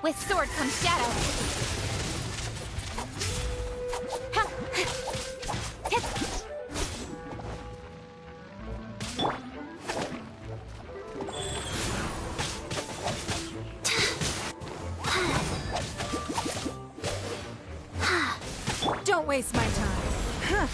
With sword comes shadow. Don't waste my time. Huh.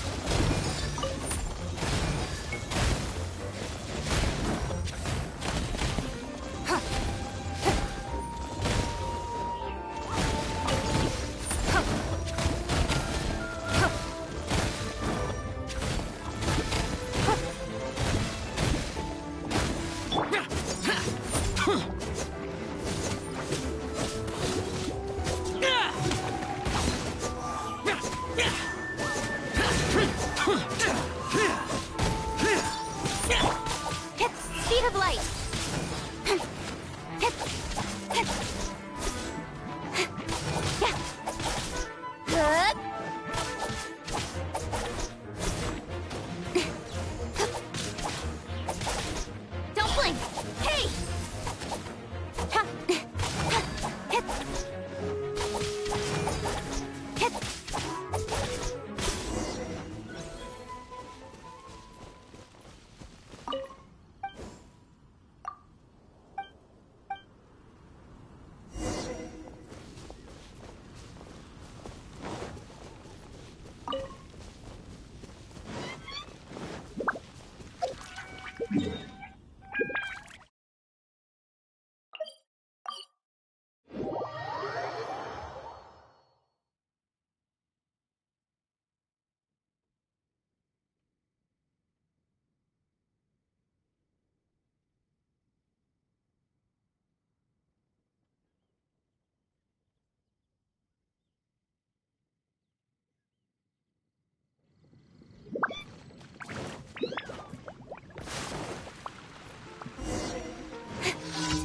Speed of light. Don't blink. Hey!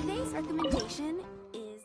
Today's recommendation is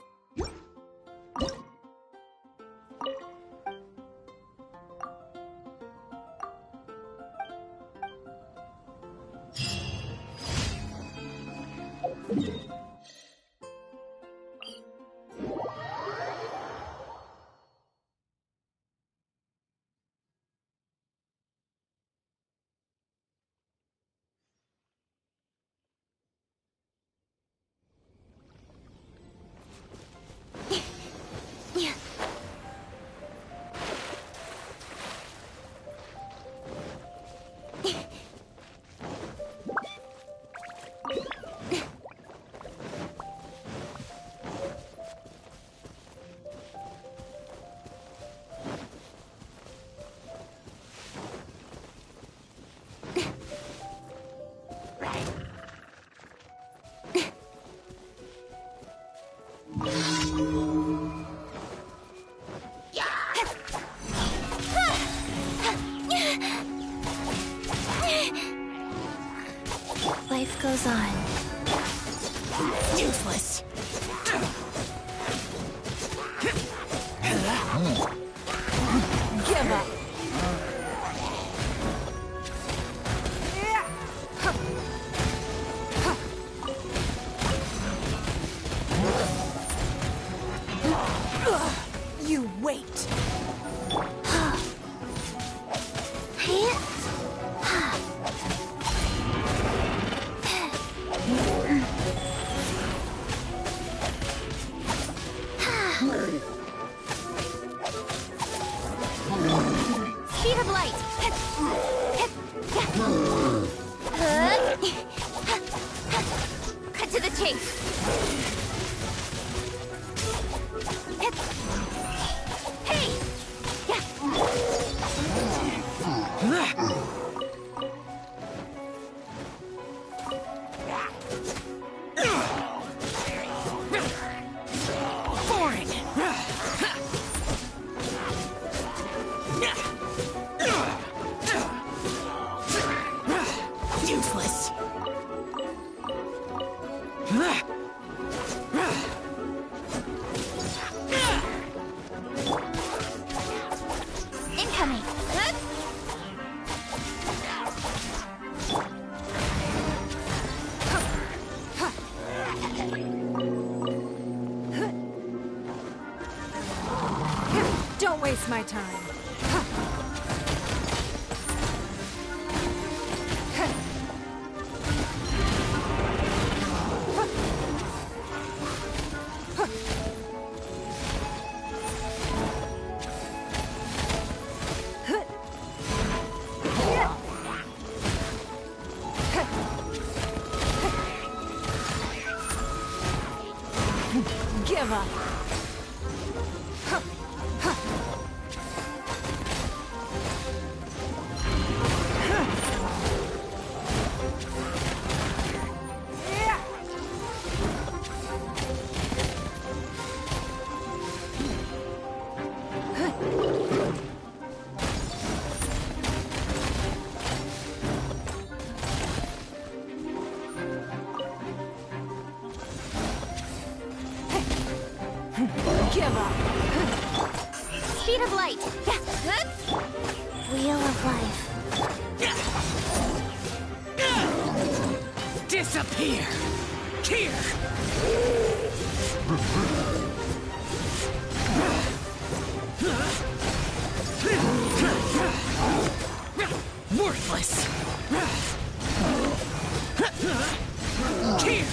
Life goes on. Useless. Give up. You wait. Speed of light. Cut to the chase. Hey! Useless. waste my time. Give up. Give up. Speed of light. Wheel of life. Disappear! Here! Worthless! Here!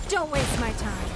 Don't waste my time.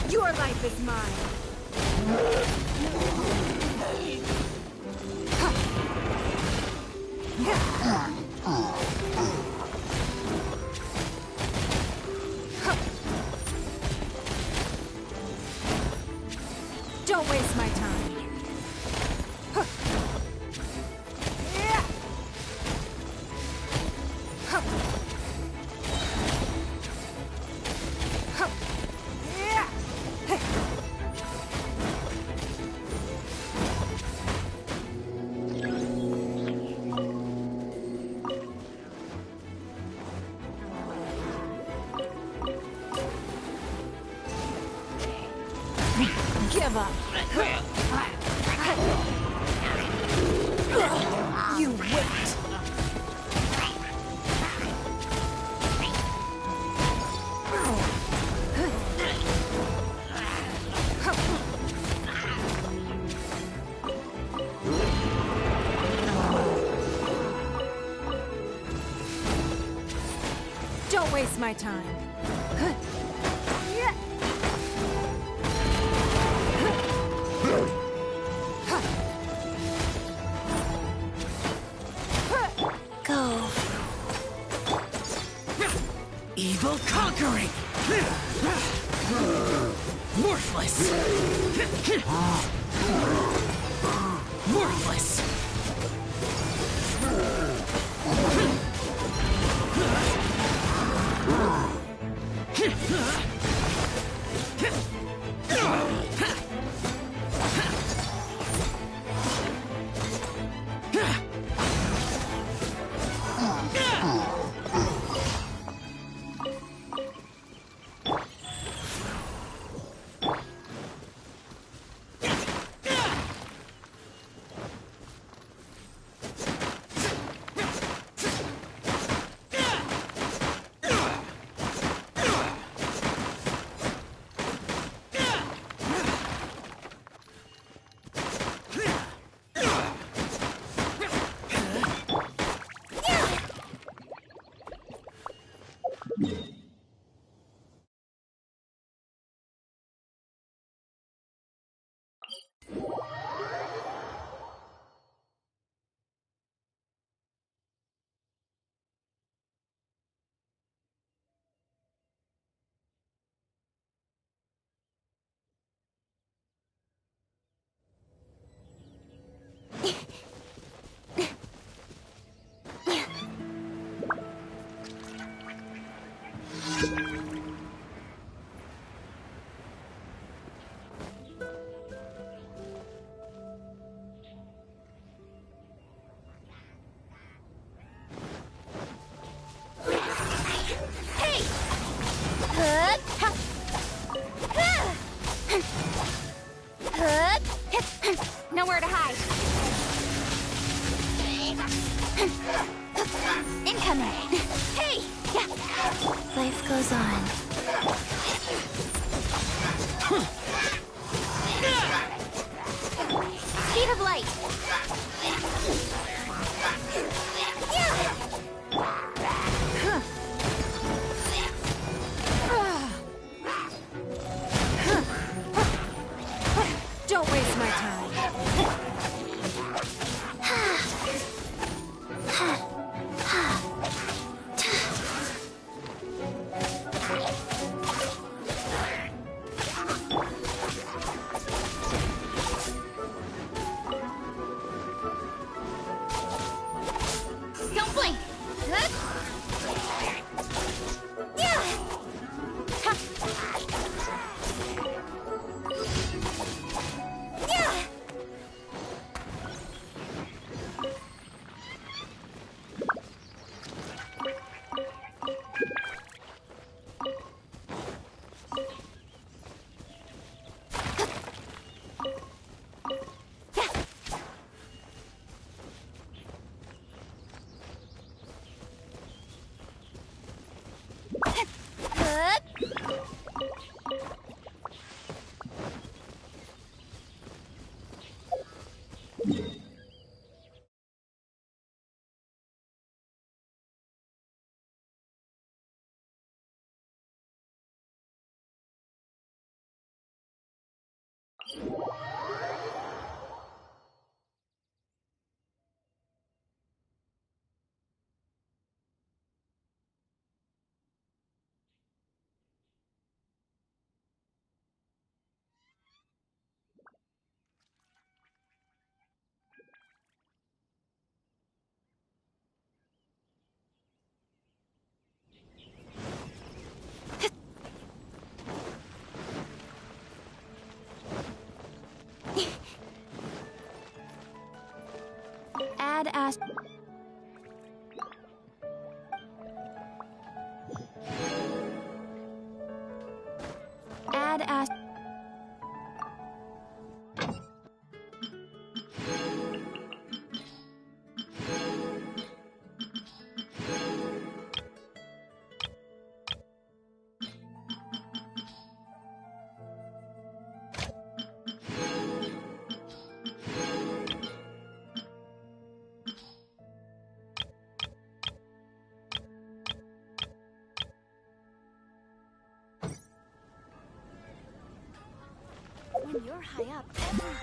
Your life life is mine. Don't waste my time. Give up. You wait. Don't waste my time. Go. Evil conquering! Worthless! Worthless! Nowhere to hide. Incoming. Hey! Life goes on. Speed of light. Don't waste my time. Don't blink. Ash. Add Ash. When you're high up, everyone...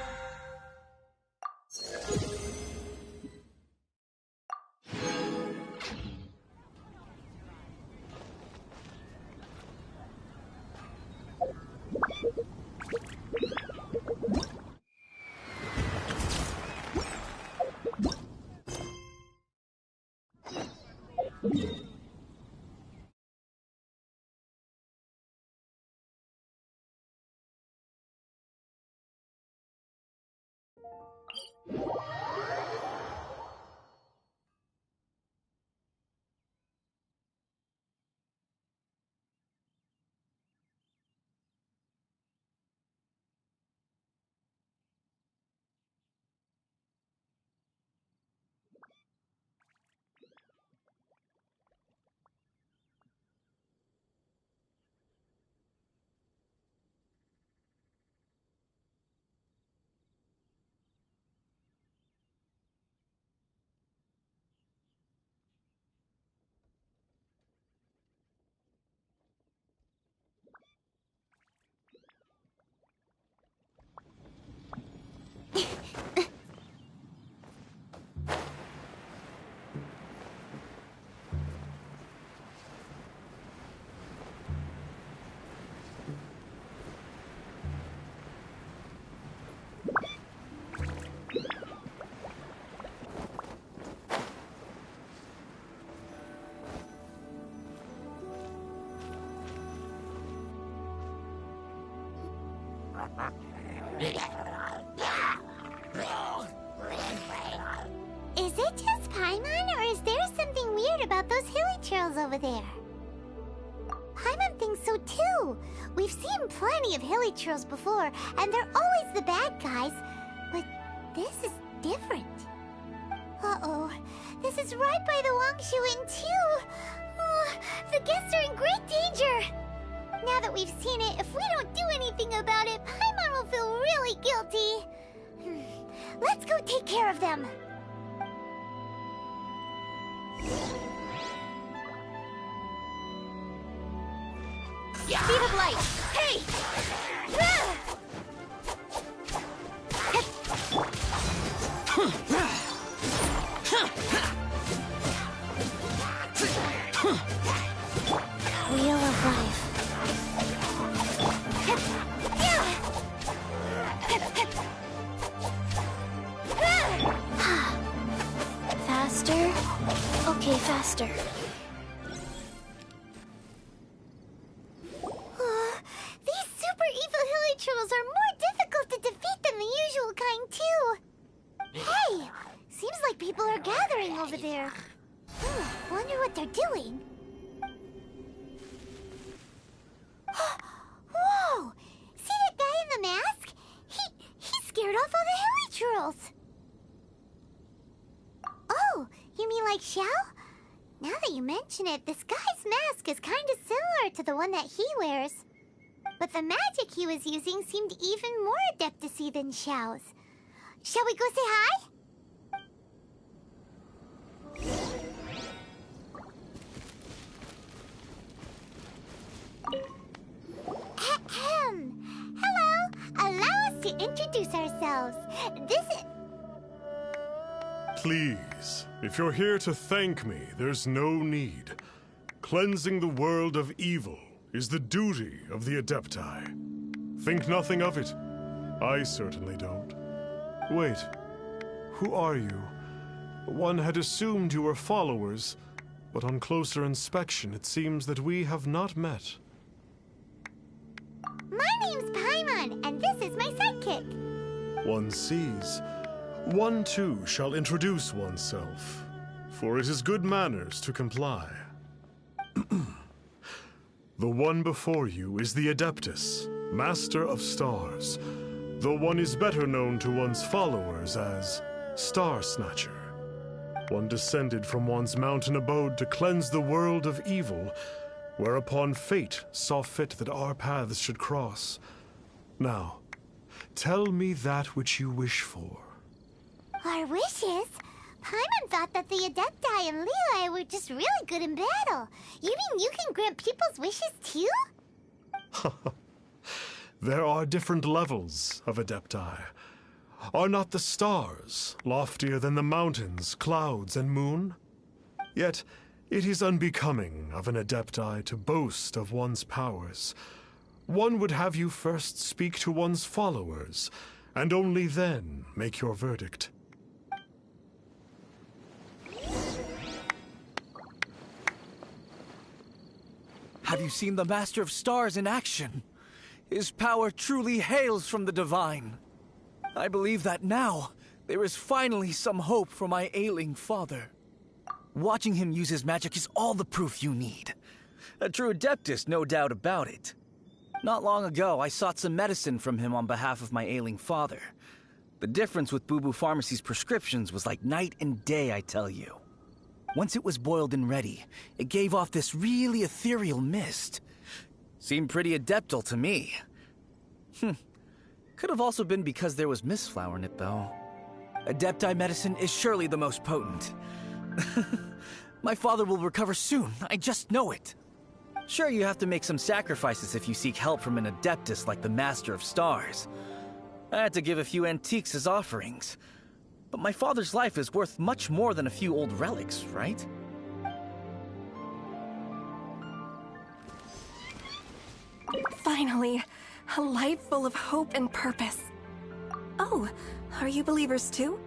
Is it just Paimon, or is there something weird about those hilly trails over there? Paimon thinks so too. We've seen plenty of hilly trails before, and they're always the bad guys. But this is different. Uh-oh. This is right by the Wangshu Inn too. Oh, the guests are in great danger. Now that we've seen it, if we don't do anything about it, Paimon will feel really guilty. Let's go take care of them. Speed of light! Hey! Wheel of life. Faster? Okay, faster. These super evil hilly trolls are more difficult to defeat than the usual kind, too. Hey! Seems like people are gathering over there. Wonder what they're doing. Whoa! See that guy in the mask? He scared off all the hilly trolls. Oh, you mean like Xiao? Now that you mention it, this guy's mask is kind of similar to the one that he wears. But the magic he was using seemed even more adeptacy than Xiao's. Shall we go say hi? Ahem. Hello. Allow us to introduce ourselves. This is... Please, if you're here to thank me, there's no need. Cleansing the world of evil is the duty of the Adepti. Think nothing of it. I certainly don't. Wait, who are you? One had assumed you were followers, but on closer inspection it seems that we have not met. My name's Paimon, and this is my sidekick. One sees. One too shall introduce oneself, for it is good manners to comply. The one before you is the Adeptus, Master of Stars, though one is better known to one's followers as Star Snatcher. One descended from one's mountain abode to cleanse the world of evil, whereupon fate saw fit that our paths should cross. Now, tell me that which you wish for. Our wishes? Paimon thought that the Adepti and Levi were just really good in battle. You mean you can grant people's wishes too? There are different levels of Adepti. Are not the stars loftier than the mountains, clouds, and moon? Yet, it is unbecoming of an Adepti to boast of one's powers. One would have you first speak to one's followers, and only then make your verdict. Have you seen the Master of Stars in action? His power truly hails from the divine. I believe that now, there is finally some hope for my ailing father. Watching him use his magic is all the proof you need. A true Adeptus, no doubt about it. Not long ago, I sought some medicine from him on behalf of my ailing father. The difference with Boo Boo Pharmacy's prescriptions was like night and day, I tell you. Once it was boiled and ready, it gave off this really ethereal mist. Seemed pretty adeptal to me. Could have also been because there was mistflower in it, though. Adepti medicine is surely the most potent. My father will recover soon, I just know it. Sure, you have to make some sacrifices if you seek help from an Adeptus like the Master of Stars. I had to give a few antiques as offerings. But my father's life is worth much more than a few old relics, right? Finally, a life full of hope and purpose. Oh, are you believers too?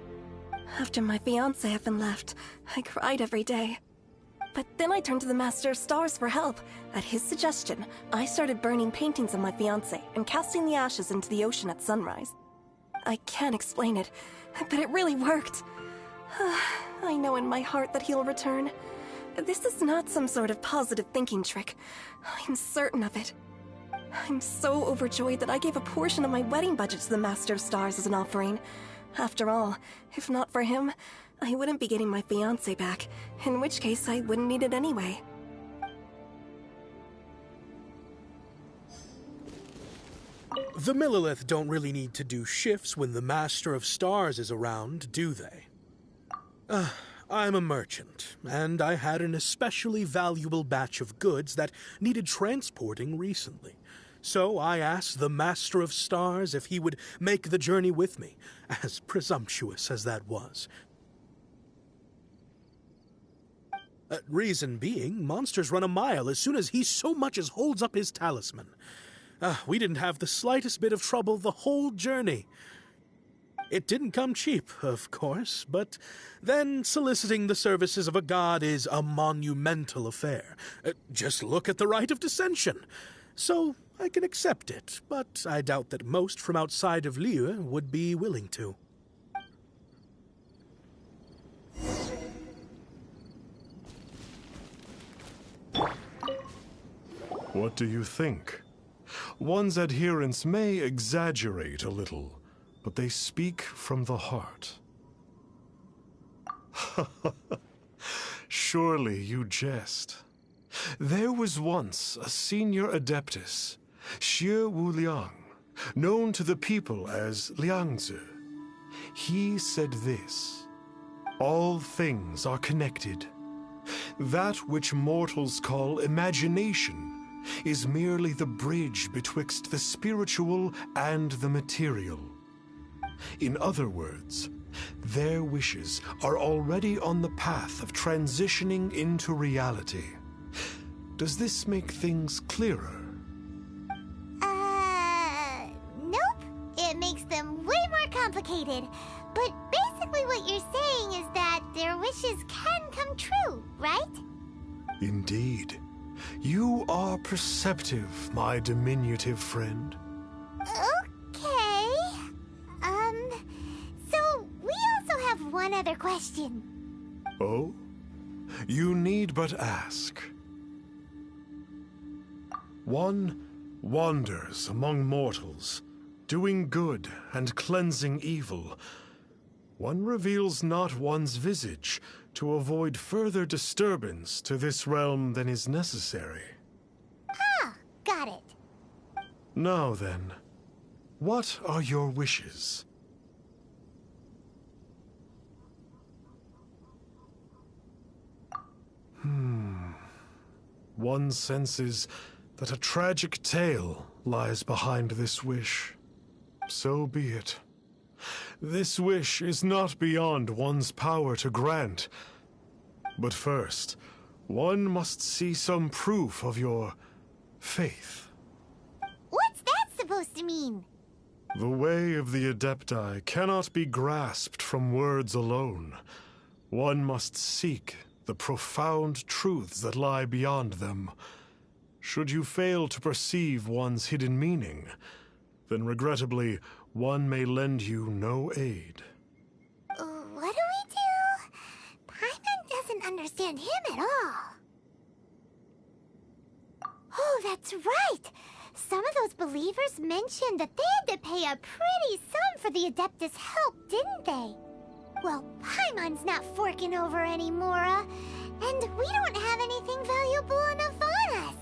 After my fiancé had been left, I cried every day. But then I turned to the Master of Stars for help. At his suggestion, I started burning paintings of my fiancé and casting the ashes into the ocean at sunrise. I can't explain it, but it really worked. I know in my heart that he'll return. This is not some sort of positive thinking trick. I'm certain of it. I'm so overjoyed that I gave a portion of my wedding budget to the Master of Stars as an offering. After all, if not for him, I wouldn't be getting my fiancé back, in which case I wouldn't need it anyway. The Millilith don't really need to do shifts when the Master of Stars is around, do they? I'm a merchant, and I had an especially valuable batch of goods that needed transporting recently. So I asked the Master of Stars if he would make the journey with me, as presumptuous as that was. Reason being, monsters run a mile as soon as he so much as holds up his talisman. We didn't have the slightest bit of trouble the whole journey. It didn't come cheap, of course, but then soliciting the services of a god is a monumental affair. Just look at the Rite of Dissension. So I can accept it, but I doubt that most from outside of Liyue would be willing to. What do you think? One's adherents may exaggerate a little, but they speak from the heart. Surely you jest. There was once a senior Adeptus, Xie Wuliang, known to the people as Liangzi. He said this: all things are connected. That which mortals call imagination is merely the bridge betwixt the spiritual and the material. In other words, their wishes are already on the path of transitioning into reality. Does this make things clearer? Nope. It makes them way more complicated. But basically what you're saying is that their wishes can come true, right? Indeed. You are perceptive, my diminutive friend. Okay. So we further question. Oh? You need but ask. One wanders among mortals, doing good and cleansing evil. One reveals not one's visage to avoid further disturbance to this realm than is necessary. Ah, got it. Now then, what are your wishes? One senses that a tragic tale lies behind this wish. So be it. This wish is not beyond one's power to grant. But first, one must see some proof of your faith. What's that supposed to mean? The way of the Adepti cannot be grasped from words alone. One must seek the profound truths that lie beyond them. Should you fail to perceive one's hidden meaning, then regrettably, one may lend you no aid. What do we do? Paimon doesn't understand him at all. Oh, that's right! Some of those believers mentioned that they had to pay a pretty sum for the Adeptus' help, didn't they? Well, Paimon's not forking over anymore, and we don't have anything valuable enough on us.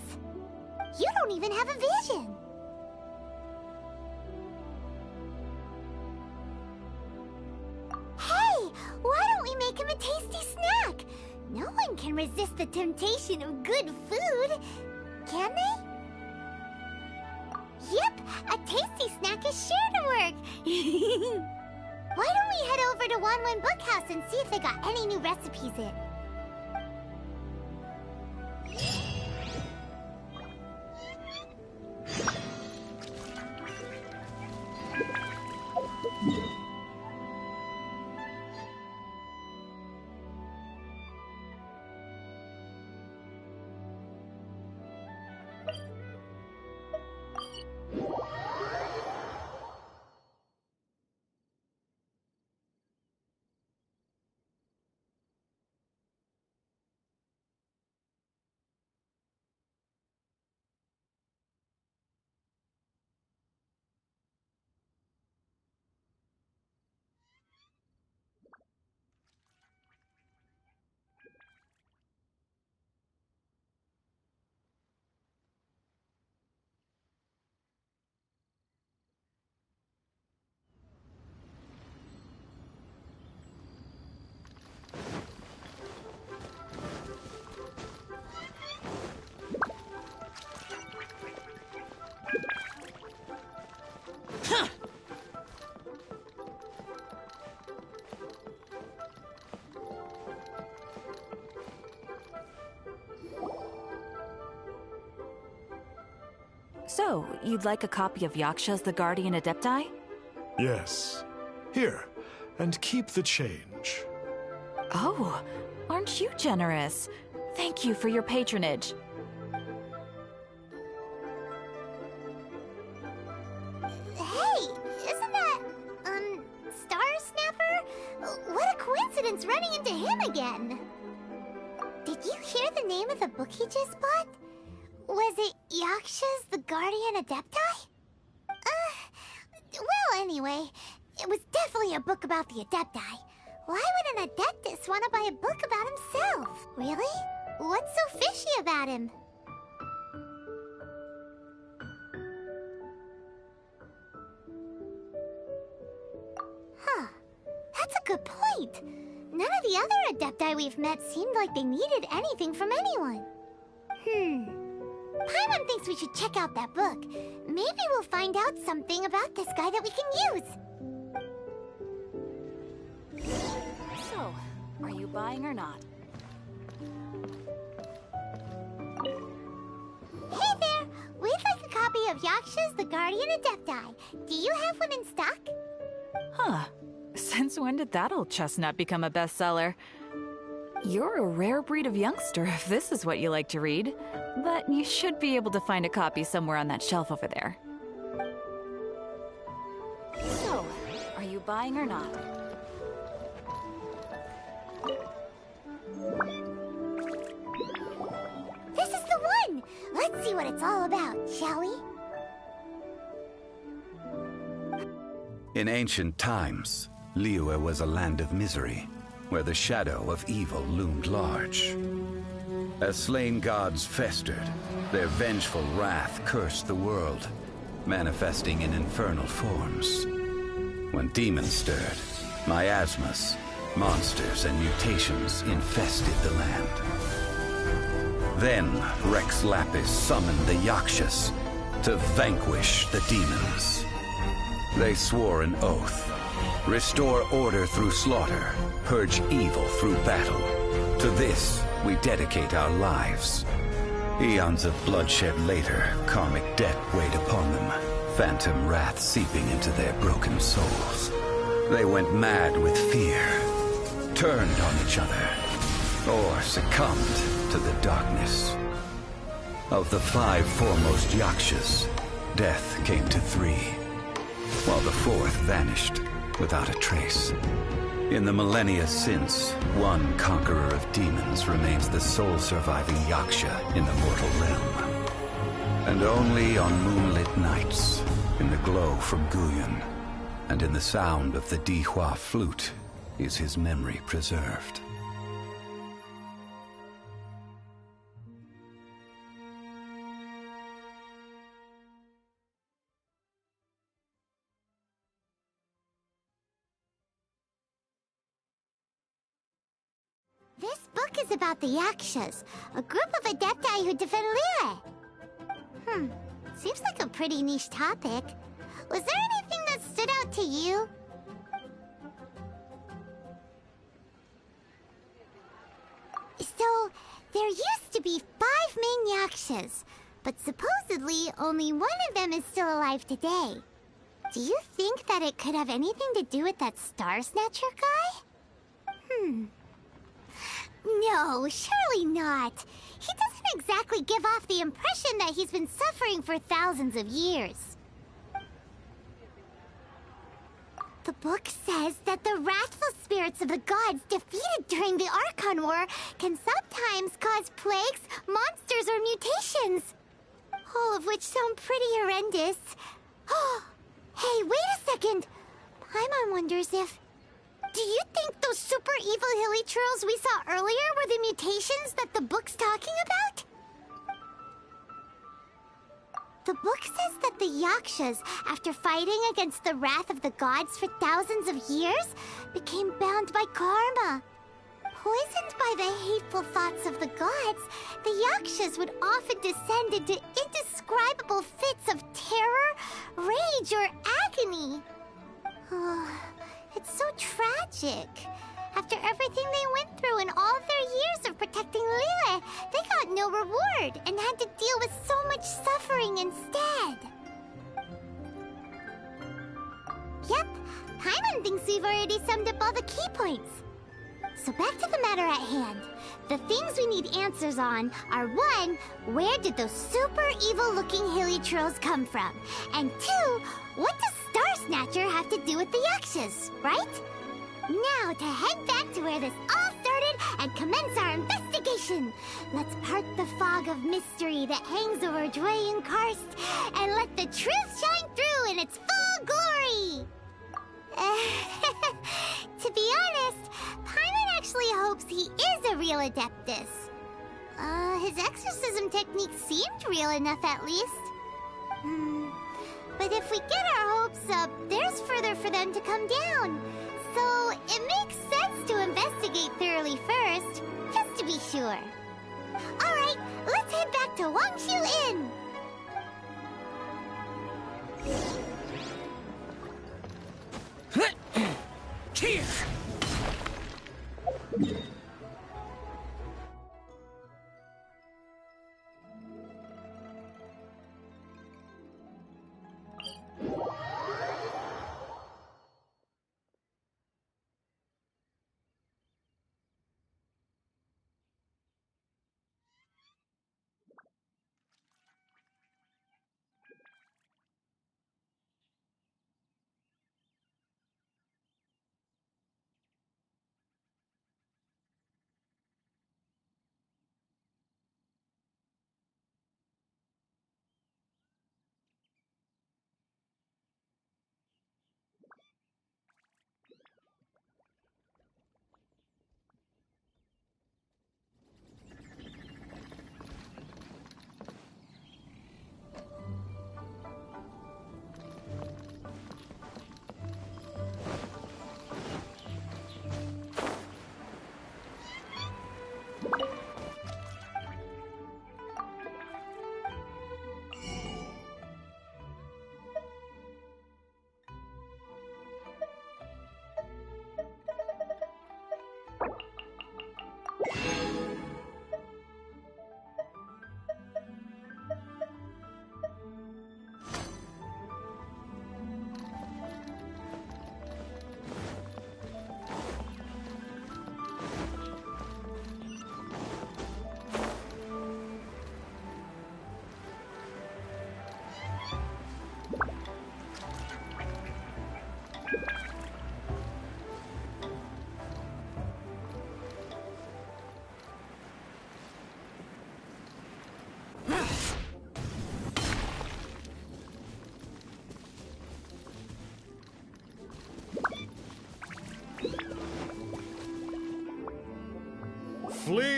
You don't even have a vision. Hey, why don't we make him a tasty snack? No one can resist the temptation of good food, can they? Yep, a tasty snack is sure to work. Why don't we head over to Wanwen Bookhouse and see if they got any new recipes in? So, you'd like a copy of Yaksha's The Guardian Adepti? Yes. Here, and keep the change. Oh, aren't you generous? Thank you for your patronage. Hey, isn't that, Star Snapper? What a coincidence running into him again. Did you hear the name of the book he just bought? Was it Yaksha's The Guardian Adepti? Well, anyway, it was definitely a book about the Adepti. Why would an Adeptus want to buy a book about himself? Really? What's so fishy about him? Huh. That's a good point. None of the other Adepti we've met seemed like they needed anything from anyone. Paimon thinks we should check out that book. Maybe we'll find out something about this guy that we can use. So, are you buying or not? Hey there! We'd like a copy of Yaksha's The Guardian Adepti. Do you have one in stock? Huh. Since when did that old chestnut become a bestseller? You're a rare breed of youngster if this is what you like to read. But you should be able to find a copy somewhere on that shelf over there. So, are you buying or not? Let's see what it's all about, shall we? In ancient times, Liyue was a land of misery, where the shadow of evil loomed large. As slain gods festered, their vengeful wrath cursed the world, manifesting in infernal forms. When demons stirred, miasmas, monsters, and mutations infested the land. Then Rex Lapis summoned the Yakshas to vanquish the demons. They swore an oath: restore order through slaughter, purge evil through battle. To this, we dedicate our lives. Eons of bloodshed later, karmic debt weighed upon them, phantom wrath seeping into their broken souls. They went mad with fear, turned on each other, or succumbed to the darkness. Of the 5 foremost Yakshas, death came to 3, while the 4th vanished without a trace. In the millennia since, one conqueror of demons remains the sole surviving Yaksha in the mortal realm. And only on moonlit nights, in the glow from Guyon, and in the sound of the Dihua flute, is his memory preserved. This book is about the Yakshas, a group of Adepti who defend Liyue. Seems like a pretty niche topic. Was there anything that stood out to you? So, there used to be 5 main Yakshas, but supposedly only one of them is still alive today. Do you think that it could have anything to do with that Star Snatcher guy? No, surely not. He doesn't exactly give off the impression that he's been suffering for thousands of years. The book says that the wrathful spirits of the gods defeated during the Archon War can sometimes cause plagues, monsters, or mutations. All of which sound pretty horrendous. Hey, wait a second. Paimon wonders if... Do you think those super evil hilly churls we saw earlier were the mutations that the book's talking about? The book says that the Yakshas, after fighting against the wrath of the gods for thousands of years, became bound by karma. Poisoned by the hateful thoughts of the gods, the Yakshas would often descend into indescribable fits of terror, rage, or agony. It's so tragic. After everything they went through in all their years of protecting Liyue, they got no reward and had to deal with so much suffering instead. Yep, Paimon thinks we've already summed up all the key points. So back to the matter at hand. The things we need answers on are 1, where did those super evil-looking hilly trolls come from? And 2, what does Star Snatcher have to do with the Yakshas, right? Now to head back to where this all started and commence our investigation. Let's part the fog of mystery that hangs over Dwayne Karst and let the truth shine through in its full glory. To be honest, Paimon actually hopes he is a real Adeptus. His exorcism technique seemed real enough at least. But if we get our hopes up, there's further for them to come down. So it makes sense to investigate thoroughly first, just to be sure. Alright, let's head back to Wangshu Inn. Here!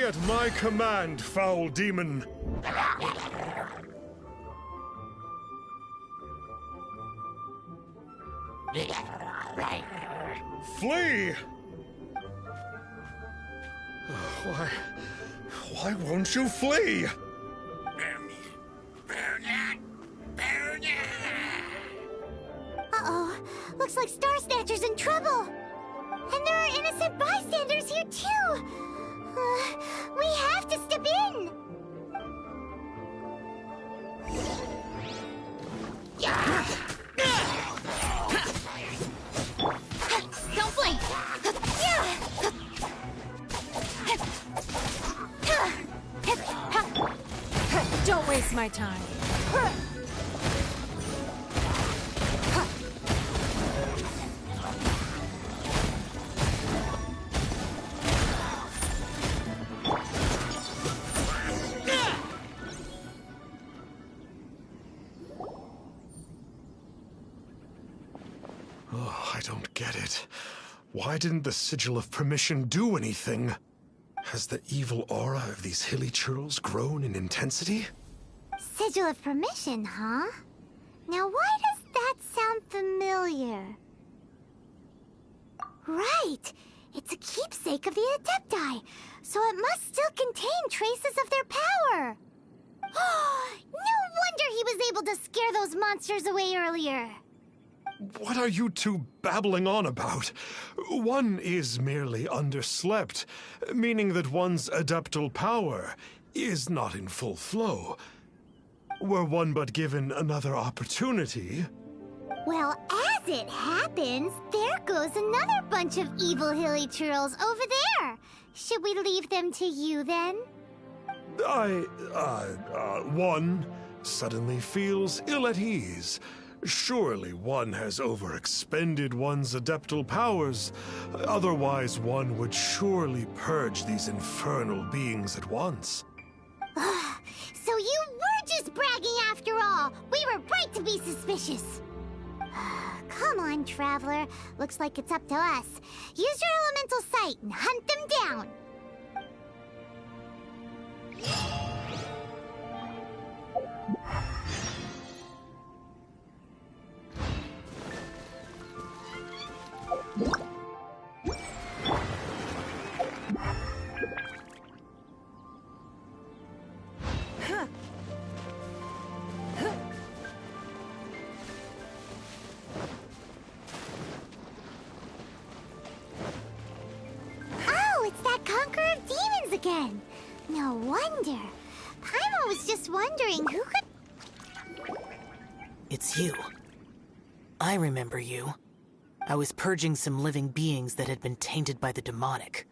at my command, foul demon. Flee! Why won't you flee? Uh-oh. Looks like Star Snatcher's in trouble. And there are innocent bystanders here, too. We have to step in. Don't blink. Don't waste my time. Oh, I don't get it. Why didn't the Sigil of Permission do anything? Has the evil aura of these hilly churls grown in intensity? Sigil of Permission, huh? Now why does that sound familiar? Right! It's a keepsake of the Adepti, so it must still contain traces of their power! No wonder he was able to scare those monsters away earlier! What are you two babbling on about? One is merely underslept, meaning that one's adeptal power is not in full flow. Were one but given another opportunity... Well, as it happens, there goes another bunch of evil hilly churls over there. Should we leave them to you, then? One suddenly feels ill at ease. Surely one has overexpended one's adeptal powers. Otherwise, one would surely purge these infernal beings at once. So you were just bragging after all! We were right to be suspicious! Come on, Traveler. Looks like it's up to us. Use your elemental sight and hunt them down! Again. No wonder. Paimon was just wondering who could... It's you. I remember you. I was purging some living beings that had been tainted by the demonic.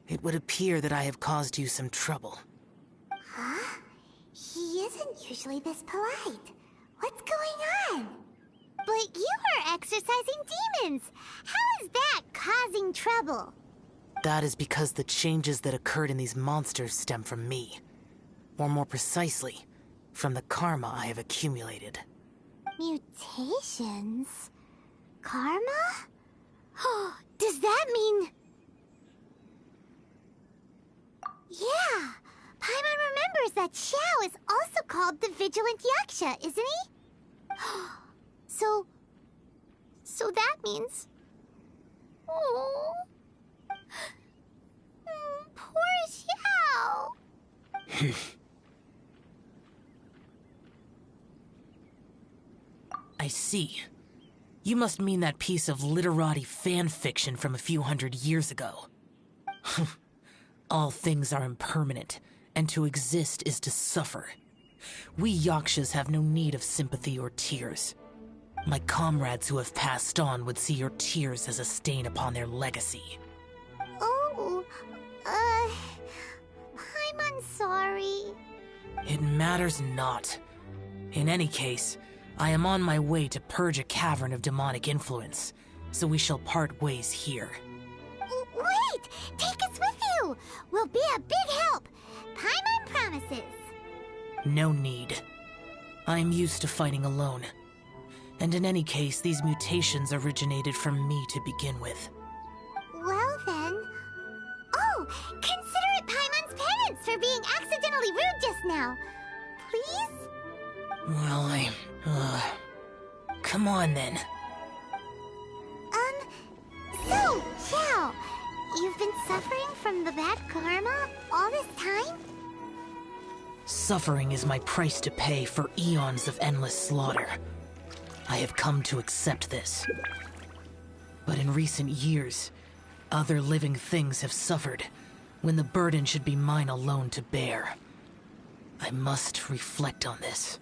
It would appear that I have caused you some trouble. Huh? He isn't usually this polite. What's going on? But you are exorcising demons. How is that causing trouble? That is because the changes that occurred in these monsters stem from me. Or more precisely, from the karma I have accumulated. Mutations? Karma? Oh, does that mean... Yeah! Paimon remembers that Xiao is also called the Vigilant Yaksha, isn't he? So that means... Oh... Poor Xiao! I see. You must mean that piece of literati fan fiction from a few hundred years ago. All things are impermanent, and to exist is to suffer. We Yakshas have no need of sympathy or tears. My comrades who have passed on would see your tears as a stain upon their legacy. Oh, I'm sorry. It matters not. In any case, I am on my way to purge a cavern of demonic influence, so we shall part ways here. Wait! Take us with you! We'll be a big help! Paimon promises! No need. I am used to fighting alone. And in any case, these mutations originated from me to begin with. Well then... Oh! Consider it really rude just now. Please? Well, come on then. So, Xiao, you've been suffering from the bad karma all this time? Suffering is my price to pay for eons of endless slaughter. I have come to accept this. But in recent years, other living things have suffered, when the burden should be mine alone to bear. I must reflect on this.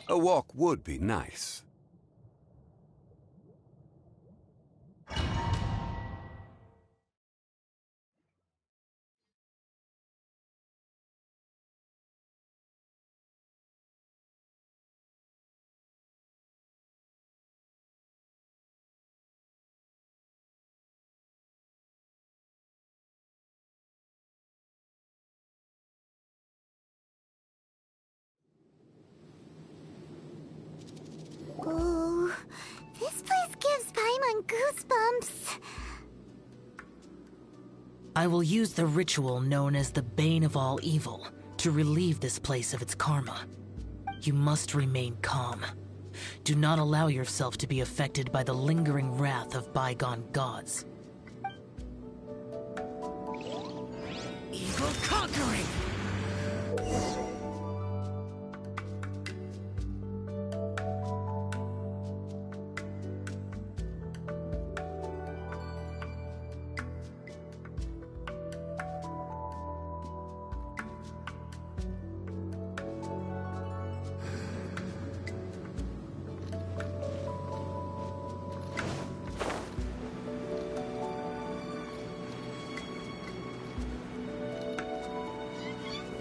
A walk would be nice. Ooh, this place gives Paimon goosebumps. I will use the ritual known as the Bane of All Evil to relieve this place of its karma. You must remain calm. Do not allow yourself to be affected by the lingering wrath of bygone gods. Evil conquering!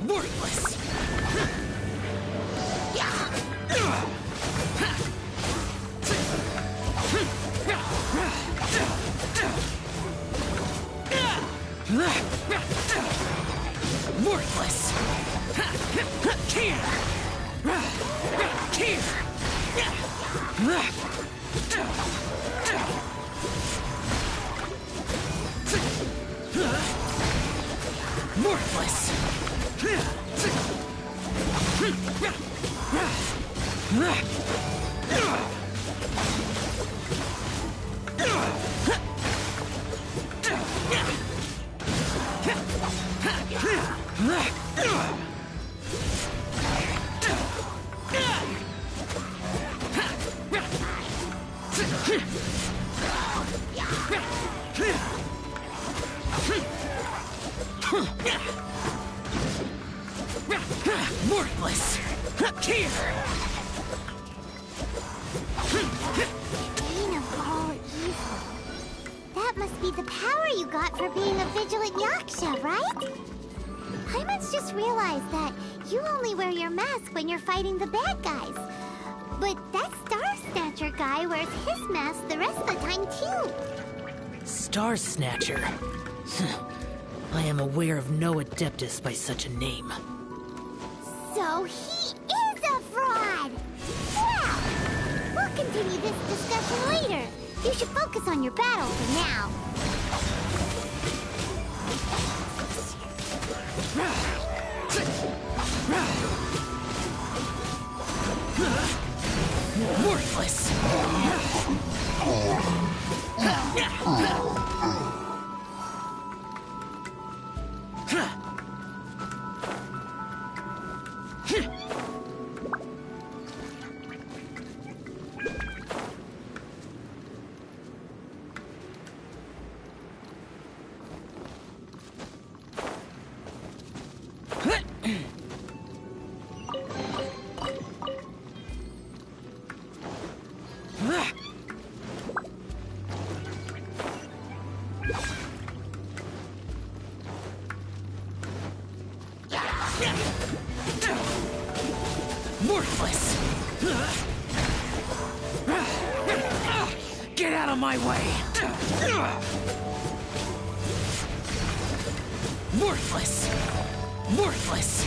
Worthless! Worthless! Here! Here! Worthless! Worthless! Here! Bane of all evil. That must be the power you got for being a vigilant Yaksha, right? Paimon's just realized that you only wear your mask when you're fighting the bad guys. But that Star Snatcher guy wears his mask the rest of the time, too. Star Snatcher? I am aware of no Adeptus by such a name. So he is a fraud! Well, we'll continue this discussion later. You should focus on your battle for now. Worthless! Get out of my way! Worthless! Worthless! Worthless!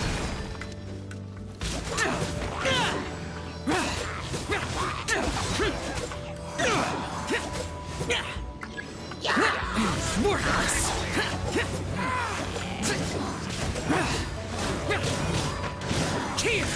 Here!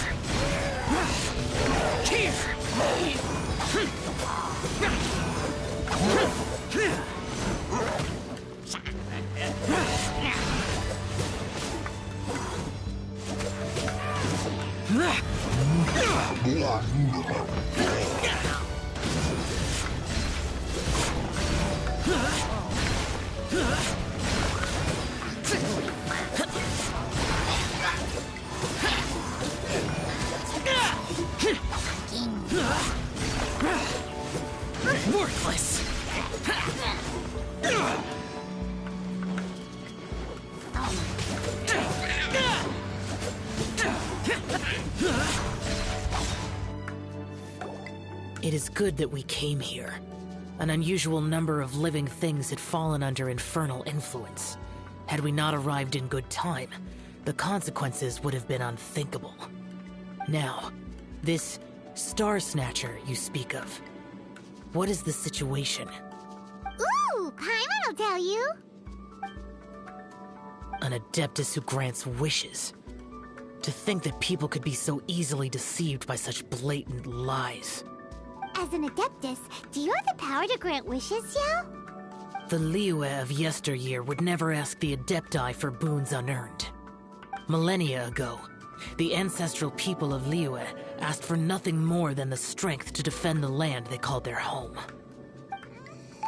Worthless! It is good that we came here. An unusual number of living things had fallen under infernal influence. Had we not arrived in good time, the consequences would have been unthinkable. Now, this Star Snatcher you speak of, what is the situation? Ooh, Paimon will tell you. An Adeptus who grants wishes. To think that people could be so easily deceived by such blatant lies. As an Adeptus, do you have the power to grant wishes, Yao? The Liyue of yesteryear would never ask the Adepti for boons unearned. Millennia ago, the ancestral people of Liyue asked for nothing more than the strength to defend the land they called their home. To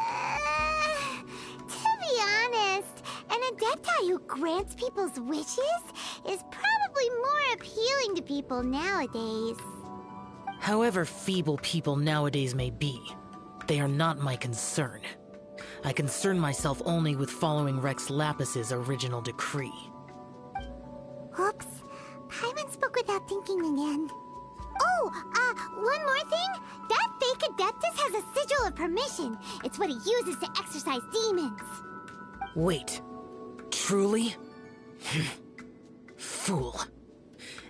be honest, an Adepti who grants people's wishes is probably more appealing to people nowadays. However feeble people nowadays may be, they are not my concern. I concern myself only with following Rex Lapis's original decree. Oops. Paimon spoke without thinking again. Oh, one more thing. That fake Adeptus has a sigil of permission. It's what he uses to exorcise demons. Wait. Truly? Fool.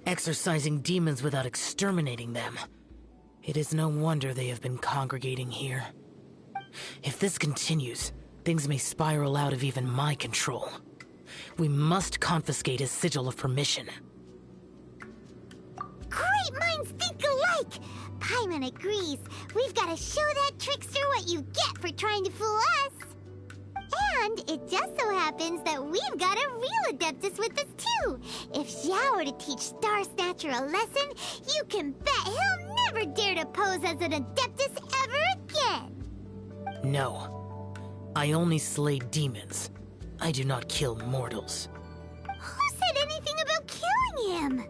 Exorcising demons without exterminating them. It is no wonder they have been congregating here. If this continues, things may spiral out of even my control. We must confiscate his sigil of permission. Great minds think alike! Paimon agrees. We've got to show that trickster what you get for trying to fool us. And it just so happens that we've got a real Adeptus with us too. If Xiao were to teach Star Snatcher a lesson, you can bet he'll never dare to pose as an Adeptus ever again. No. I only slay demons. I do not kill mortals. Who said anything about killing him?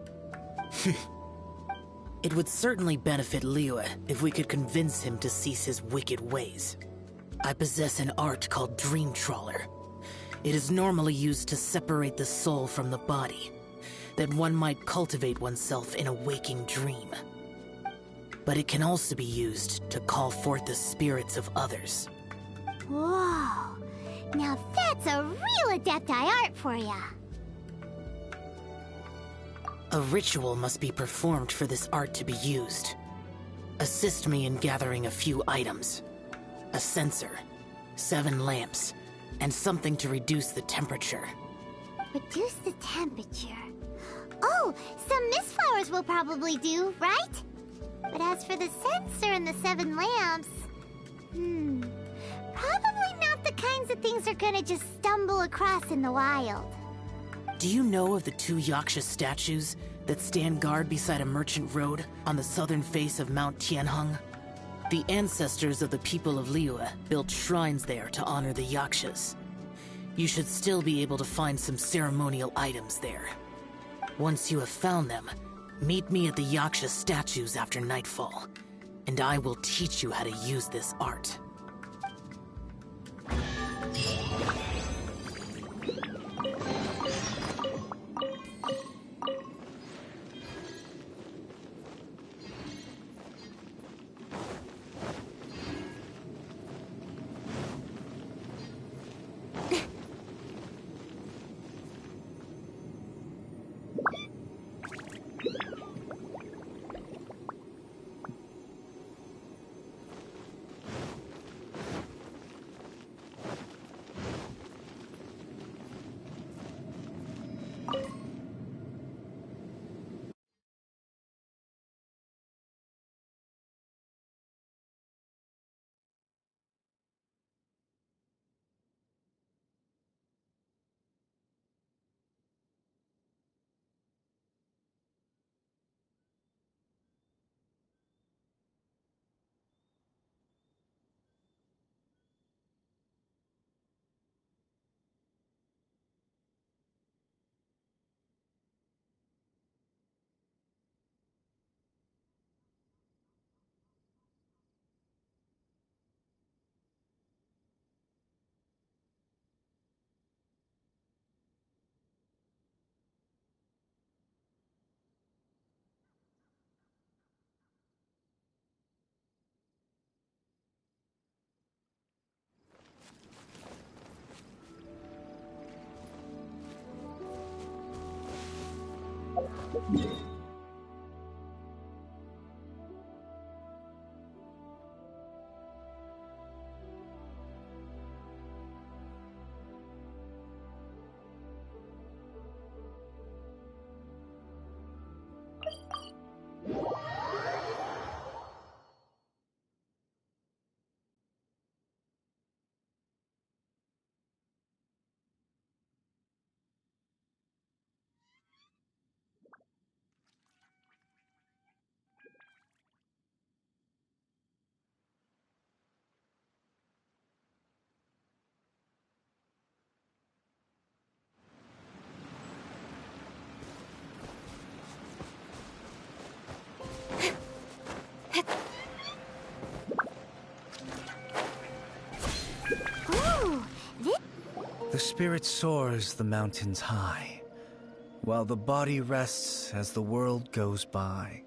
It would certainly benefit Liyue if we could convince him to cease his wicked ways. I possess an art called Dream Trawler. It is normally used to separate the soul from the body, that one might cultivate oneself in a waking dream. But it can also be used to call forth the spirits of others. Whoa. Now that's a real Adepti art for ya. A ritual must be performed for this art to be used. Assist me in gathering a few items. A censer, 7 lamps, and something to reduce the temperature. Reduce the temperature. Oh, some mist flowers will probably do, right? But as for the censer and the 7 lamps... probably not the kinds of things they're gonna just stumble across in the wild. Do you know of the 2 Yaksha statues that stand guard beside a merchant road on the southern face of Mount Tianheng? The ancestors of the people of Liyue built shrines there to honor the Yakshas. You should still be able to find some ceremonial items there. Once you have found them, meet me at the Yaksha statues after nightfall, and I will teach you how to use this art. The spirit soars the mountains high, while the body rests as the world goes by.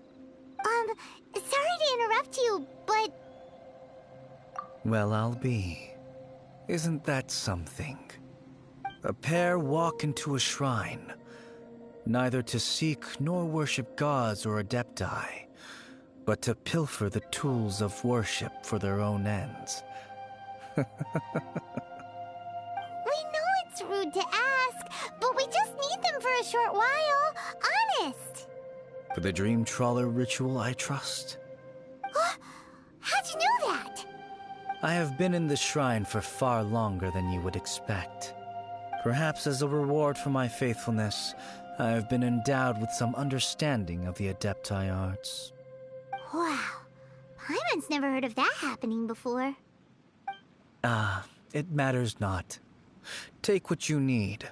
Sorry to interrupt you, but... Well, I'll be. Isn't that something? A pair walk into a shrine, neither to seek nor worship gods or adepti, but to pilfer the tools of worship for their own ends. We know it's rude to ask, but we just need them for a short while. Honest. For the Dream Trawler ritual, I trust. How'd you know that? I have been in the shrine for far longer than you would expect. Perhaps as a reward for my faithfulness, I have been endowed with some understanding of the Adepti arts. Wow. Paimon's never heard of that happening before. It matters not. Take what you need.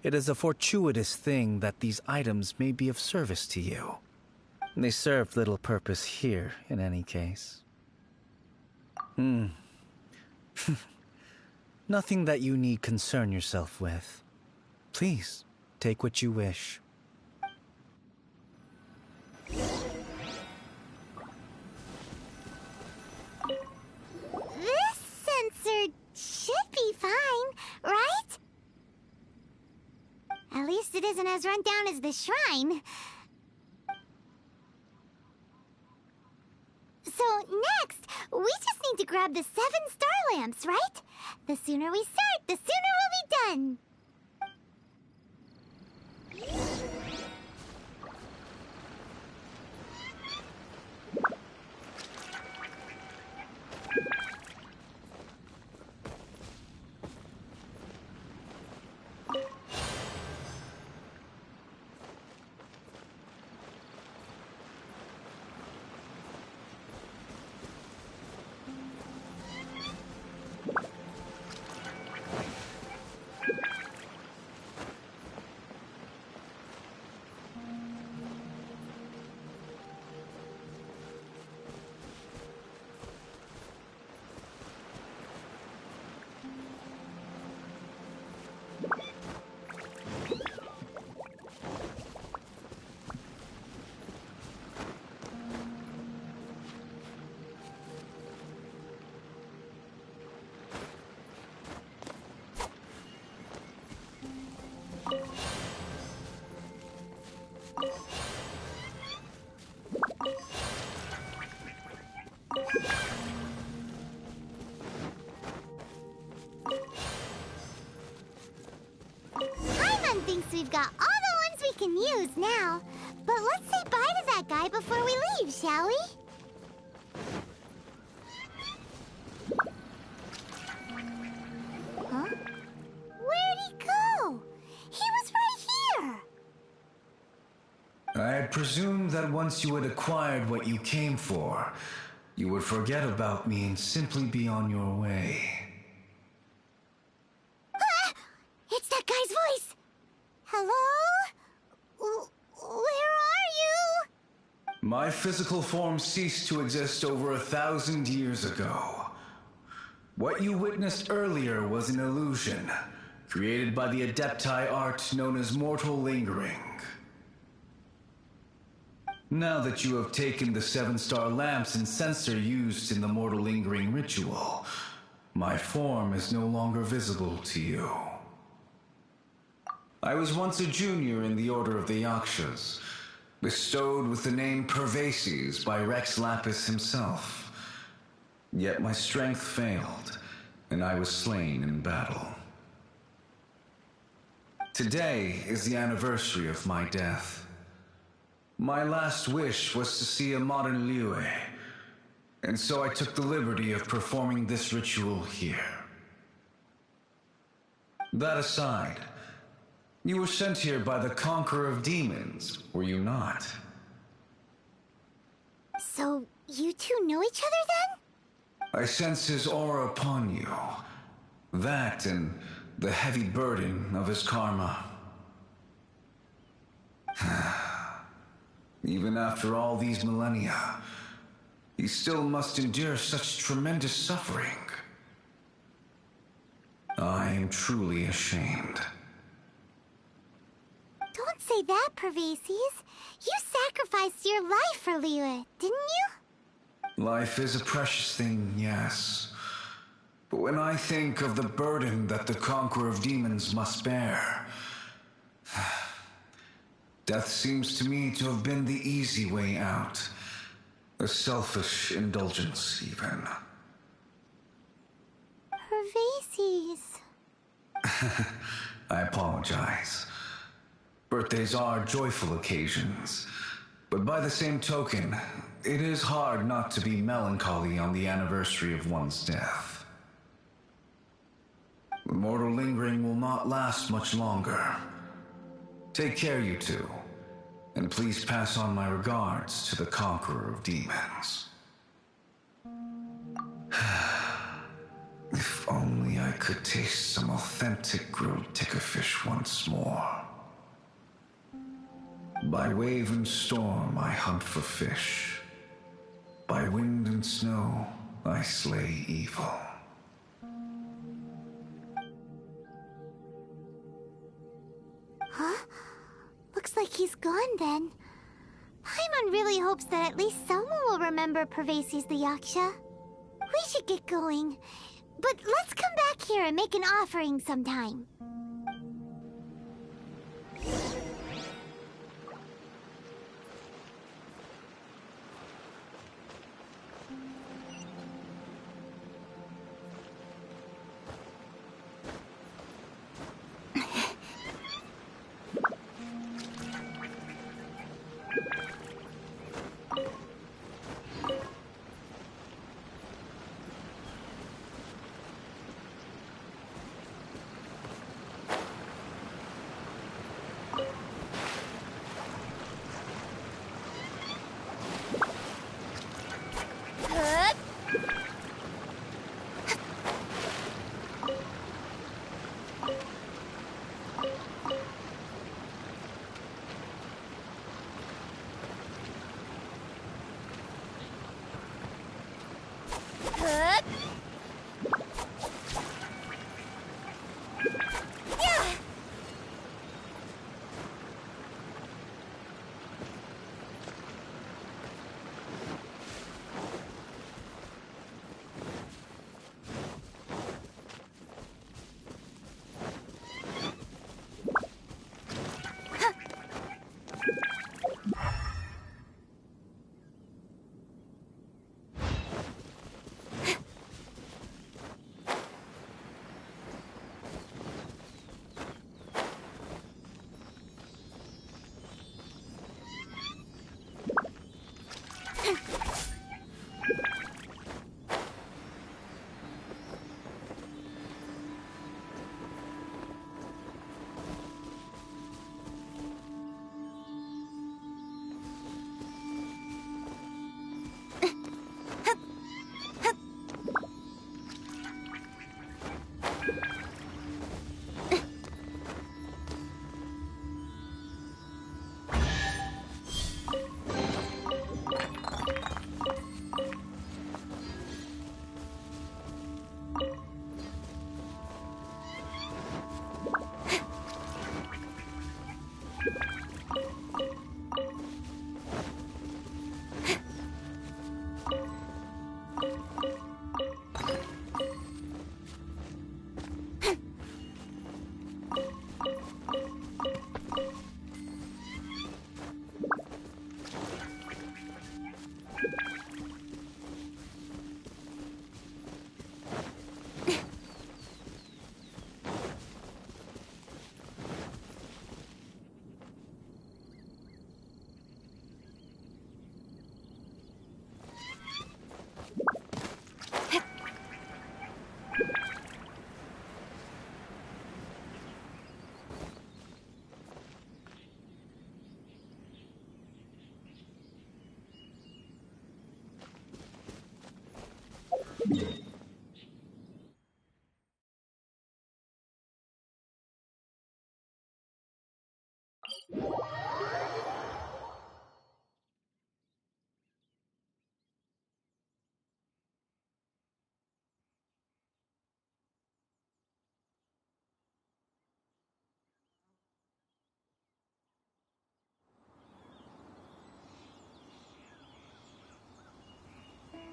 It is a fortuitous thing that these items may be of service to you. They serve little purpose here, in any case. Nothing that you need concern yourself with. Please, take what you wish. This sensor should be fine, right? At least it isn't as run down as the shrine. So next, we just need to grab the 7 star lamps, right? The sooner we start, the sooner we'll be done. Paimon thinks we've got all the ones we can use now. But let's say bye to that guy before we leave, shall we? Huh? Where'd he go? He was right here! I had presumed that once you had acquired what you came for, you would forget about me and simply be on your way. Ah! It's that guy's voice! Hello? Where are you? My physical form ceased to exist over 1,000 years ago. What you witnessed earlier was an illusion, created by the Adepti art known as mortal lingering. Now that you have taken the 7-star lamps and sensor used in the mortal lingering ritual, my form is no longer visible to you. I was once a junior in the Order of the Yakshas, bestowed with the name Pervases by Rex Lapis himself. Yet my strength failed, and I was slain in battle. Today is the anniversary of my death. My last wish was to see a modern Liyue, and so I took the liberty of performing this ritual here. That aside, you were sent here by the Conqueror of Demons, were you not? So, you two know each other then? I sense his aura upon you. That and the heavy burden of his karma. Even after all these millennia, he still must endure such tremendous suffering. I am truly ashamed. Don't say that, Pervases. You sacrificed your life for Liyue, didn't you? Life is a precious thing, yes. But when I think of the burden that the Conqueror of Demons must bear, death seems to me to have been the easy way out. A selfish indulgence, even. Pervases. I apologize. Birthdays are joyful occasions, but by the same token, it is hard not to be melancholy on the anniversary of one's death. The mortal lingering will not last much longer. Take care, you two, and please pass on my regards to the Conqueror of Demons. If only I could taste some authentic grilled tickerfish once more. By wave and storm I hunt for fish. By wind and snow I slay evil. Huh? Looks like he's gone then. Paimon really hopes that at least someone will remember Pervases the Yaksha. We should get going. But let's come back here and make an offering sometime.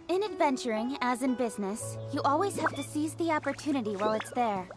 In adventuring, as in business, you always have to seize the opportunity while it's there.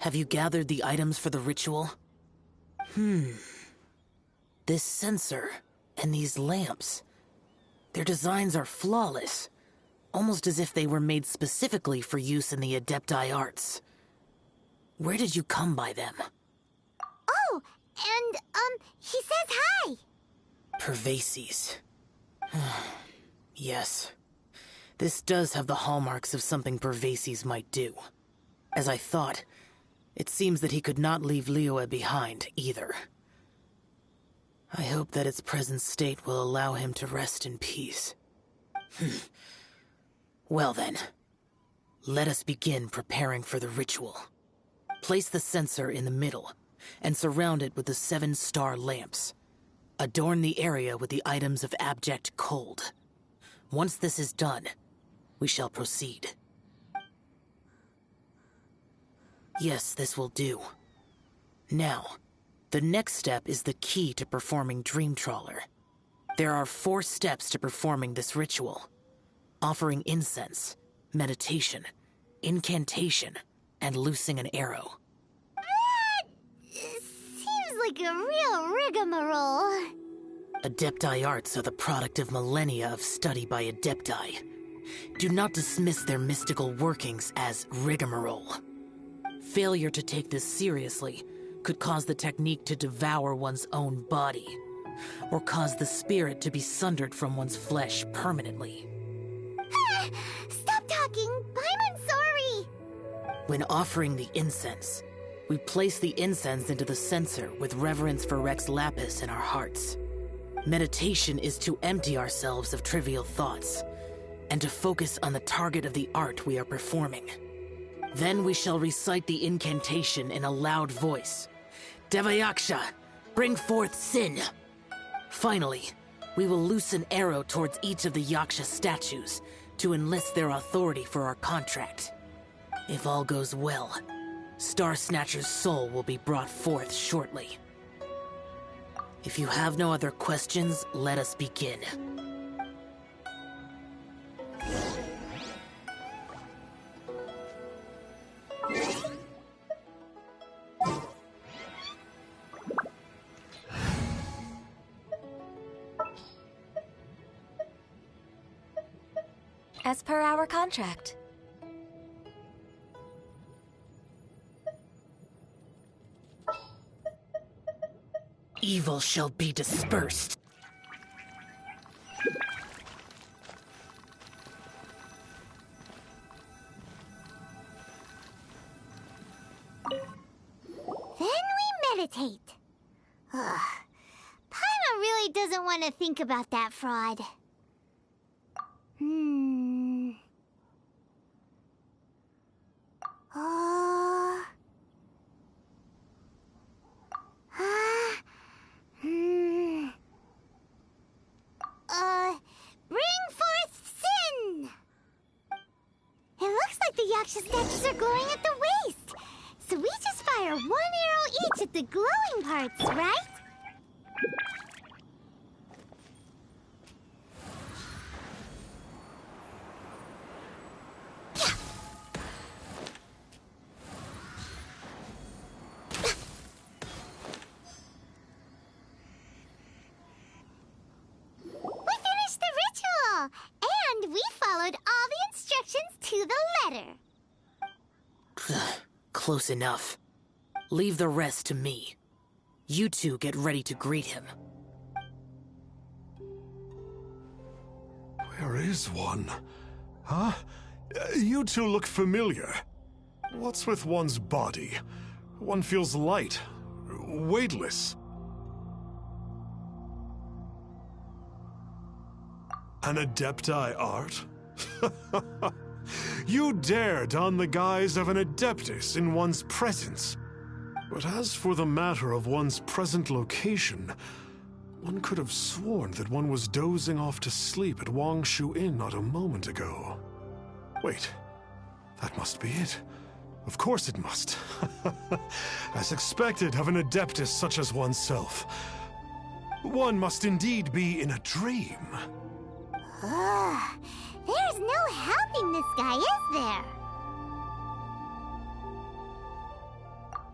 Have you gathered the items for the ritual? This sensor and these lamps. Their designs are flawless, almost as if they were made specifically for use in the Adepti arts. Where did you come by them? Oh, and, he says hi! Pervases. Yes. This does have the hallmarks of something Pervases might do. As I thought, it seems that he could not leave Liyue behind, either. I hope that its present state will allow him to rest in peace. Well then, let us begin preparing for the ritual. Place the censer in the middle, and surround it with the 7-star lamps. Adorn the area with the items of abject cold. Once this is done, we shall proceed. Yes, this will do. Now, the next step is the key to performing Dream Trawler. There are 4 steps to performing this ritual. Offering incense, meditation, incantation, and loosing an arrow. Seems like a real rigmarole. Adepti arts are the product of millennia of study by Adepti. Do not dismiss their mystical workings as rigmarole. Failure to take this seriously could cause the technique to devour one's own body, or cause the spirit to be sundered from one's flesh permanently. Stop talking! I'm sorry! When offering the incense, we place the incense into the censer with reverence for Rex Lapis in our hearts. Meditation is to empty ourselves of trivial thoughts, and to focus on the target of the art we are performing. Then we shall recite the incantation in a loud voice. Devayaksha, bring forth sin! Finally, we will loose an arrow towards each of the Yaksha statues to enlist their authority for our contract. If all goes well, Star Snatcher's soul will be brought forth shortly. If you have no other questions, let us begin. As per our contract. Evil shall be dispersed. Then we meditate. Ugh. Paimon really doesn't want to think about that fraud. Bring forth sin! It looks like the Yaksha statues are glowing at the waist. So we just fire 1 arrow each at the glowing parts, right? We finished the ritual! And we Close enough. Leave the rest to me. You two get ready to greet him. Where is one? Huh? You two look familiar. What's with one's body? One feels light, weightless. An Adepti art? You dare don the guise of an Adeptus in one's presence. But as for the matter of one's present location, one could have sworn that one was dozing off to sleep at Wangshu Inn not a moment ago. Wait, that must be it. Of course it must. As expected of an Adeptus such as oneself. One must indeed be in a dream. There's no helping this guy, is there?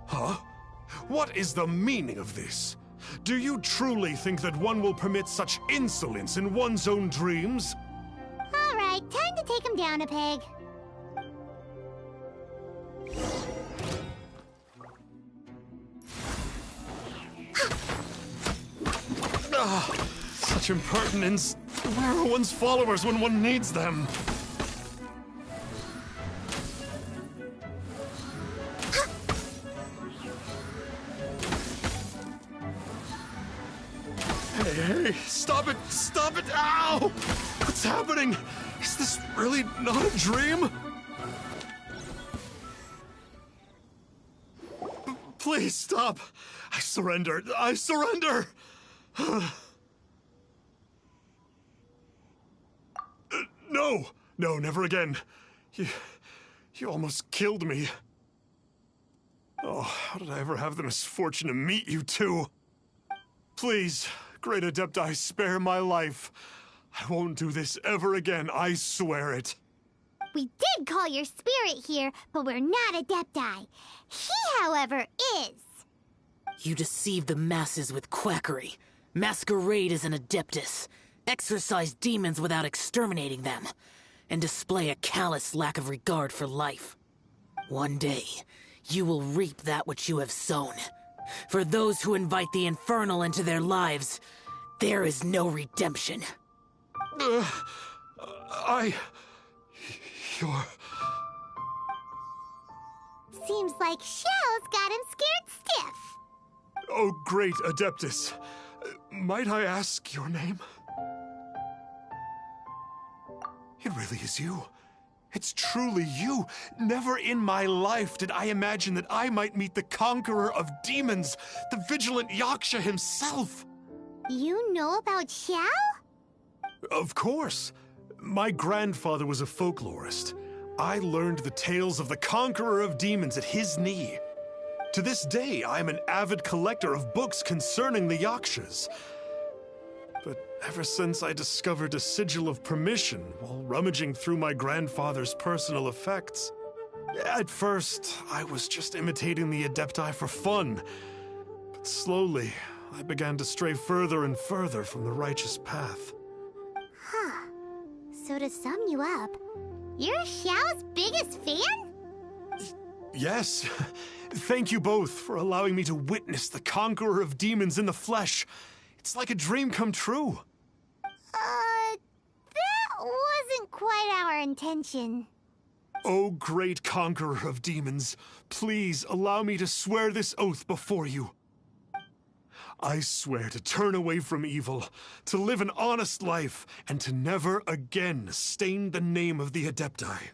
Huh? What is the meaning of this? Do you truly think that one will permit such insolence in one's own dreams? All right, time to take him down a peg. Such impertinence. Where are one's followers when one needs them? Hey, stop it! Stop it! Ow! What's happening? Is this really not a dream? Please stop! I surrender! I surrender! No! No, never again. You almost killed me. Oh, how did I ever have the misfortune to meet you two? Please, Great Adepti, spare my life. I won't do this ever again, I swear it. We did call your spirit here, but we're not Adepti. He, however, is. You deceive the masses with quackery. Masquerade as an Adeptus. Exorcise demons without exterminating them. And display a callous lack of regard for life. One day, you will reap that which you have sown. For those who invite the infernal into their lives, there is no redemption. You're... Seems like Xiao's got him scared stiff. Oh, great Adeptus. Might I ask your name? It really is you. It's truly you. Never in my life did I imagine that I might meet the conqueror of demons, the vigilant Yaksha himself. You know about Xiao? Of course. My grandfather was a folklorist. I learned the tales of the conqueror of demons at his knee. To this day, I am an avid collector of books concerning the Yakshas. But ever since I discovered a sigil of permission while rummaging through my grandfather's personal effects, at first, I was just imitating the Adepti for fun. But slowly, I began to stray further and further from the righteous path. Huh. So to sum you up, you're Xiao's biggest fan? Yes. Thank you both for allowing me to witness the conqueror of demons in the flesh. It's like a dream come true. That wasn't quite our intention. Oh, great conqueror of demons, please allow me to swear this oath before you. I swear to turn away from evil, to live an honest life, and to never again stain the name of the Adepti.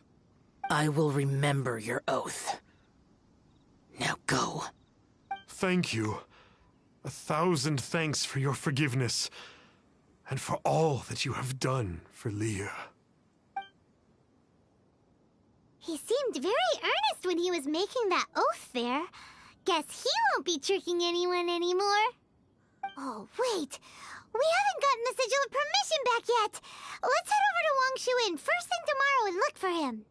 I will remember your oath. Now go. Thank you. 1,000 thanks for your forgiveness, and for all that you have done for Leah. He seemed very earnest when he was making that oath there. Guess he won't be tricking anyone anymore. Oh, wait. We haven't gotten the sigil of permission back yet. Let's head over to Wangshu Inn first thing tomorrow and look for him.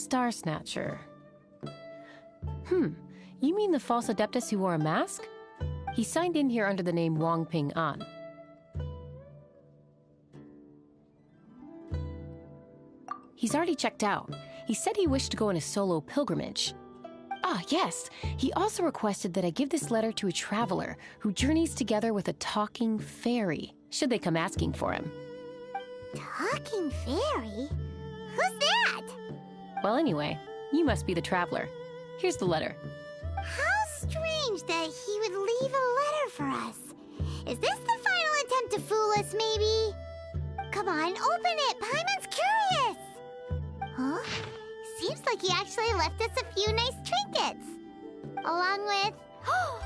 Star Snatcher. You mean the false Adeptus who wore a mask? He signed in here under the name Wong Ping An. He's already checked out. He said he wished to go on a solo pilgrimage. Ah, yes. He also requested that I give this letter to a traveler who journeys together with a talking fairy, should they come asking for him. Talking fairy? Who's that? Well, anyway, you must be the traveler. Here's the letter. How strange that he would leave a letter for us. Is this the final attempt to fool us, maybe? Come on, open it! Paimon's curious! Huh? Seems like he actually left us a few nice trinkets. Along with... Woohoo!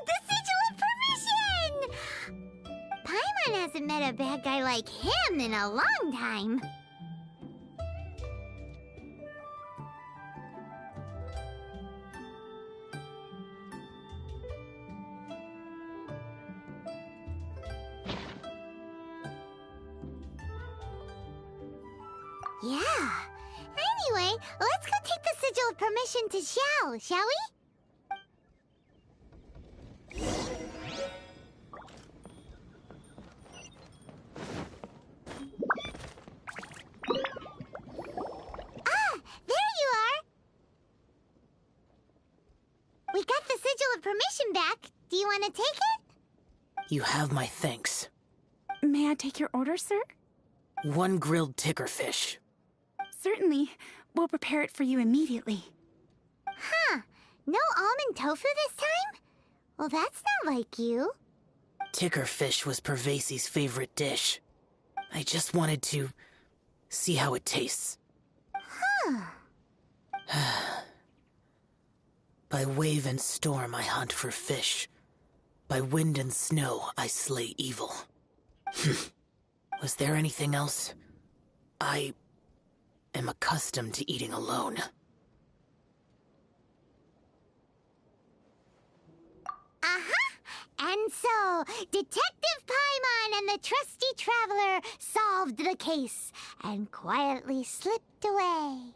The Sigil of Permission! Paimon hasn't met a bad guy like him in a long time. Yeah. Anyway, let's go take the Sigil of Permission to Xiao, shall we? Ah, there you are. We got the Sigil of Permission back. Do you want to take it? You have my thanks. May I take your order, sir? 1 grilled tickerfish. Certainly. We'll prepare it for you immediately. Huh. No almond tofu this time? Well, that's not like you. Tickerfish was Pervasi's favorite dish. I just wanted to see how it tastes. Huh. By wave and storm I hunt for fish. By wind and snow I slay evil. Was there anything else? I am accustomed to eating alone. And so, Detective Paimon and the trusty traveler solved the case and quietly slipped away.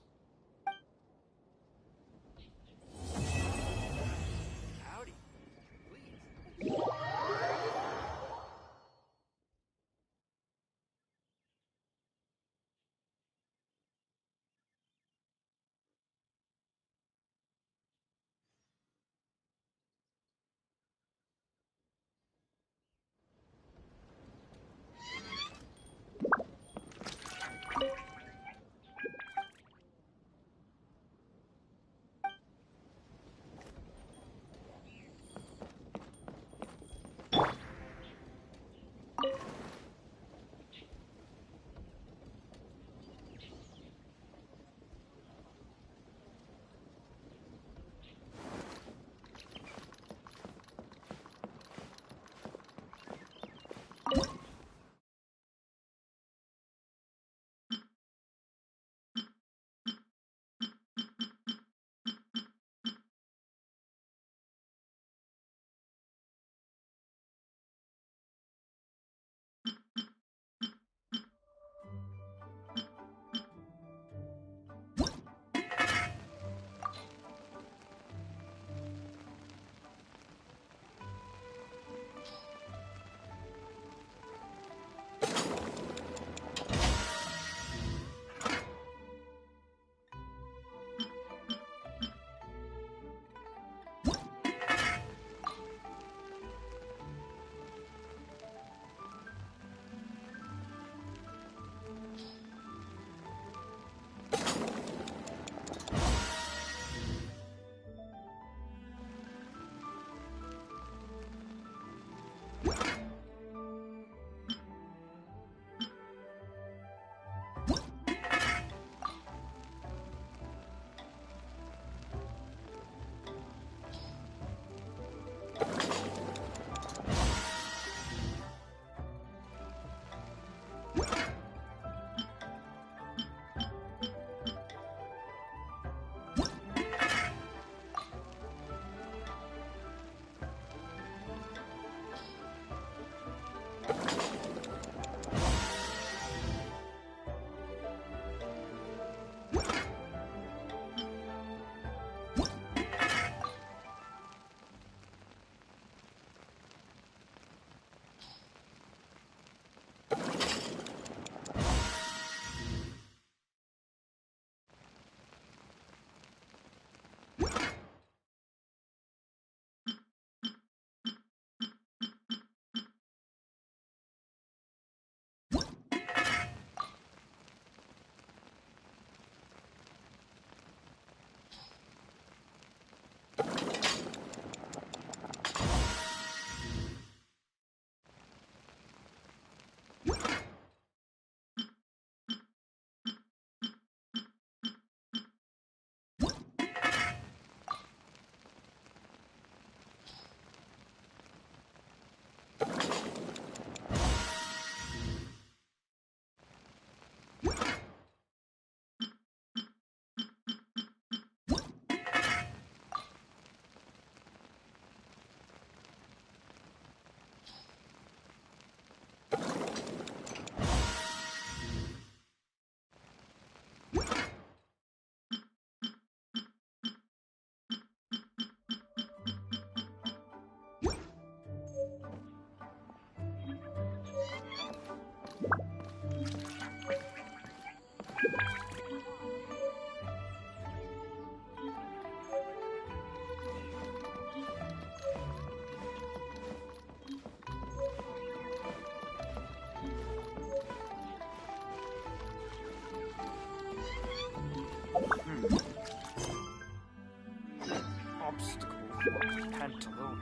obstacle for Pantaloon.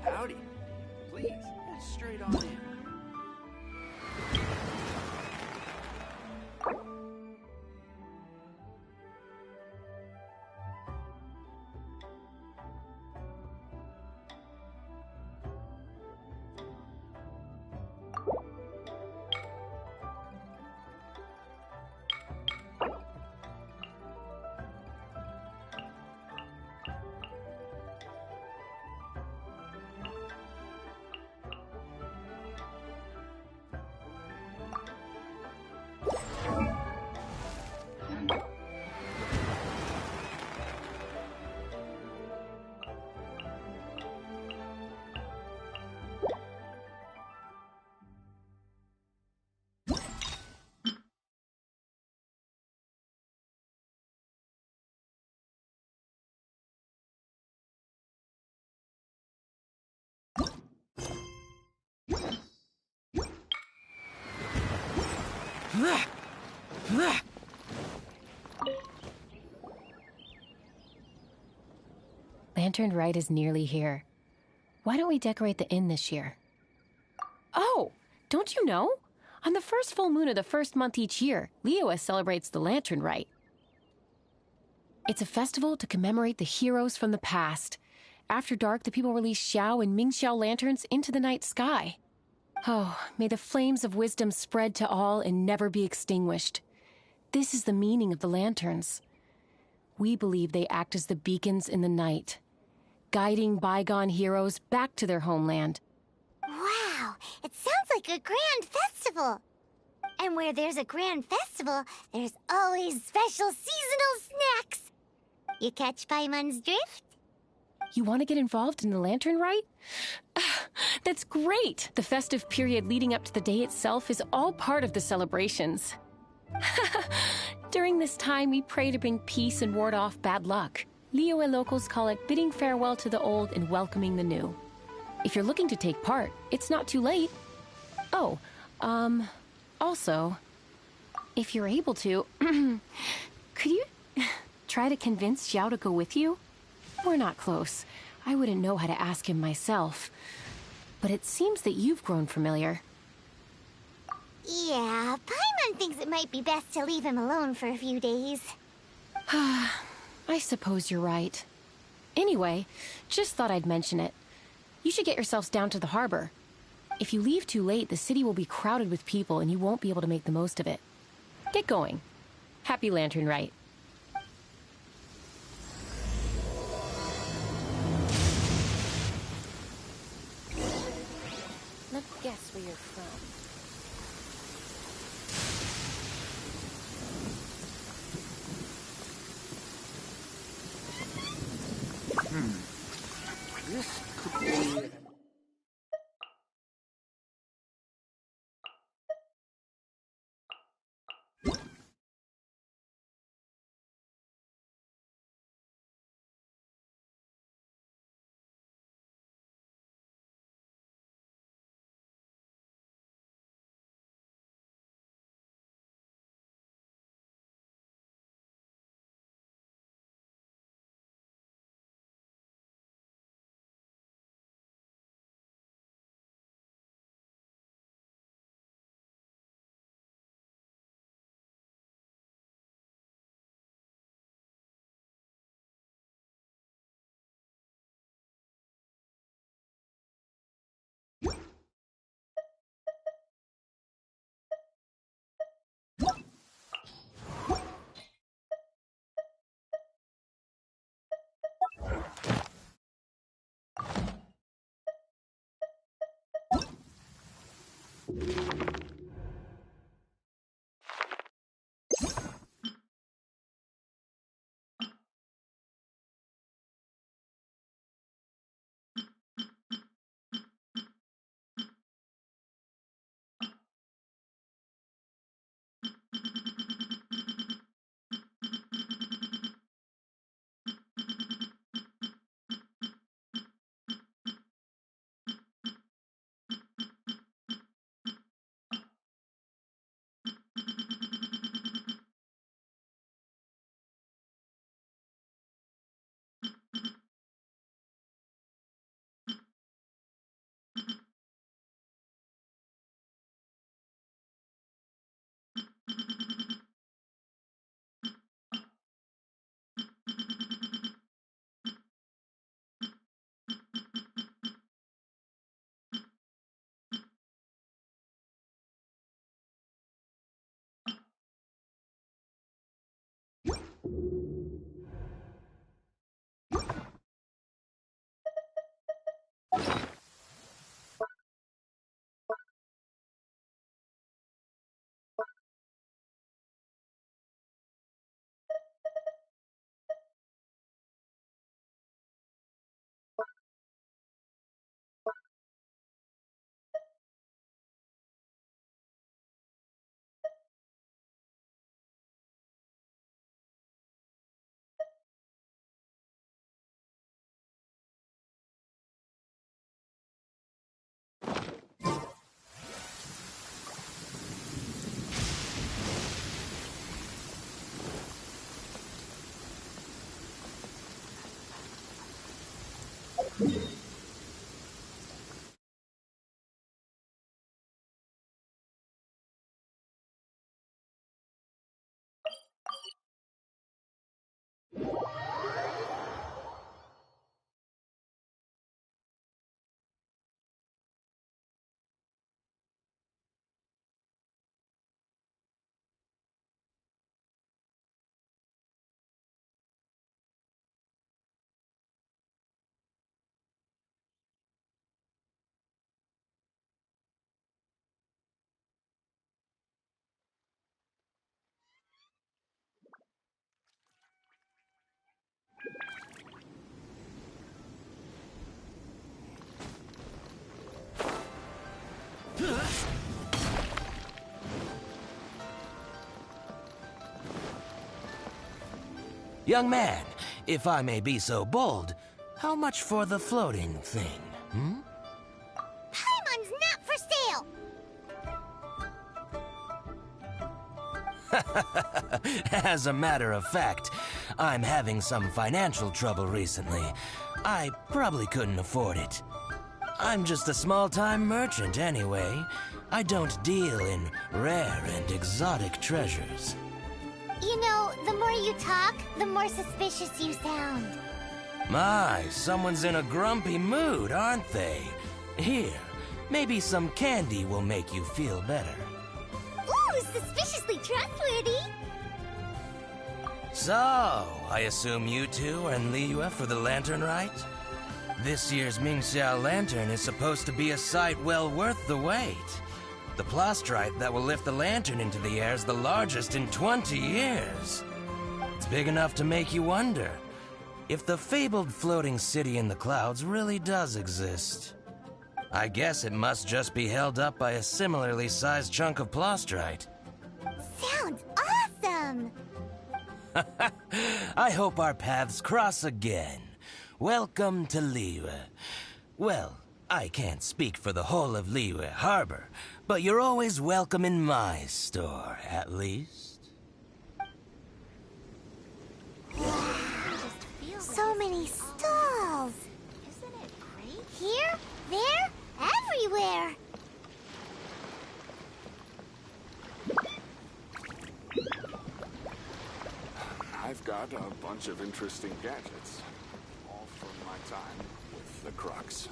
Howdy. Please, head straight on in. Lantern Rite is nearly here. Why don't we decorate the inn this year? Oh, don't you know? On the first full moon of the first month each year, Liyue celebrates the Lantern Rite. It's a festival to commemorate the heroes from the past. After dark, the people release Xiao and Mingxiao lanterns into the night sky. Oh, may the flames of wisdom spread to all and never be extinguished. This is the meaning of the lanterns. We believe they act as the beacons in the night, guiding bygone heroes back to their homeland. Wow, it sounds like a grand festival. And where there's a grand festival, there's always special seasonal snacks. You catch Paimon's drift? You want to get involved in the Lantern Rite? That's great! The festive period leading up to the day itself is all part of the celebrations. During this time, we pray to bring peace and ward off bad luck. Liyue locals call it bidding farewell to the old and welcoming the new. If you're looking to take part, it's not too late. Oh, also, if you're able to, could you try to convince Xiao to go with you? We're not close. I wouldn't know how to ask him myself. But it seems that you've grown familiar. Yeah, Paimon thinks it might be best to leave him alone for a few days. I suppose you're right. Anyway, just thought I'd mention it. You should get yourselves down to the harbor. If you leave too late, the city will be crowded with people and you won't be able to make the most of it. Get going. Happy Lantern Rite. Let me guess where you're from. This could be... Young man, if I may be so bold, how much for the floating thing, hmm? Paimon's not for sale! As a matter of fact, I'm having some financial trouble recently. I probably couldn't afford it. I'm just a small-time merchant anyway. I don't deal in rare and exotic treasures. You know, the more you talk, the more suspicious you sound. My, someone's in a grumpy mood, aren't they? Here, maybe some candy will make you feel better. Ooh, suspiciously trustworthy! So, I assume you two are in Liyue for the lantern rite? This year's Mingxiao lantern is supposed to be a sight well worth the wait. The plastrite that will lift the lantern into the air is the largest in 20 years. It's big enough to make you wonder if the fabled floating city in the clouds really does exist. I guess it must just be held up by a similarly sized chunk of plastrite. Sounds awesome! I hope our paths cross again. Welcome to Liyue. Well, I can't speak for the whole of Liyue Harbor, but you're always welcome in my store, at least. So many stalls! Isn't it great? Here, there, everywhere! I've got a bunch of interesting gadgets, all from my time with the Crux.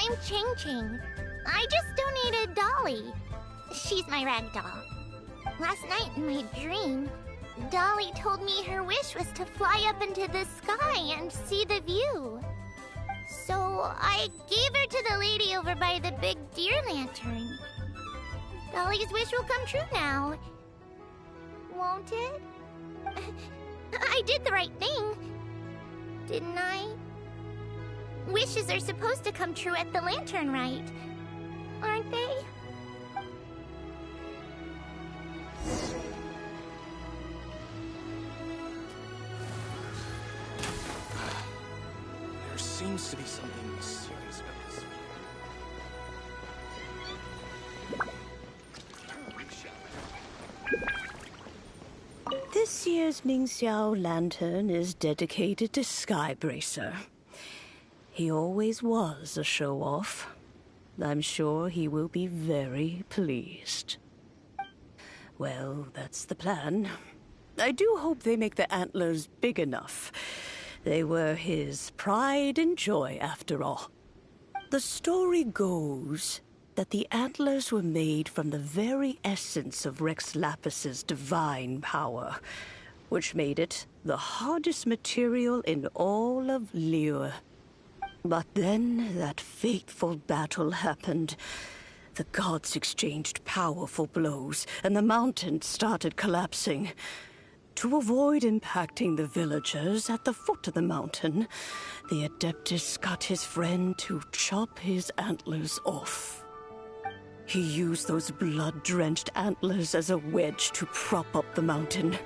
I'm Ching Ching. I just donated Dolly. She's my rag doll. Last night in my dream, Dolly told me her wish was to fly up into the sky and see the view. So I gave her to the lady over by the big deer lantern. Dolly's wish will come true now. Won't it? I did the right thing, didn't I? Wishes are supposed to come true at the lantern rite, aren't they? There seems to be something serious about this. This year's Mingxiao lantern is dedicated to Skybracer. He always was a show-off. I'm sure he will be very pleased. Well, that's the plan. I do hope they make the antlers big enough. They were his pride and joy, after all. The story goes that the antlers were made from the very essence of Rex Lapis's divine power, which made it the hardest material in all of Liyue. But then that fateful battle happened. The gods exchanged powerful blows, and the mountain started collapsing. To avoid impacting the villagers at the foot of the mountain, the Adeptus got his friend to chop his antlers off. He used those blood-drenched antlers as a wedge to prop up the mountain.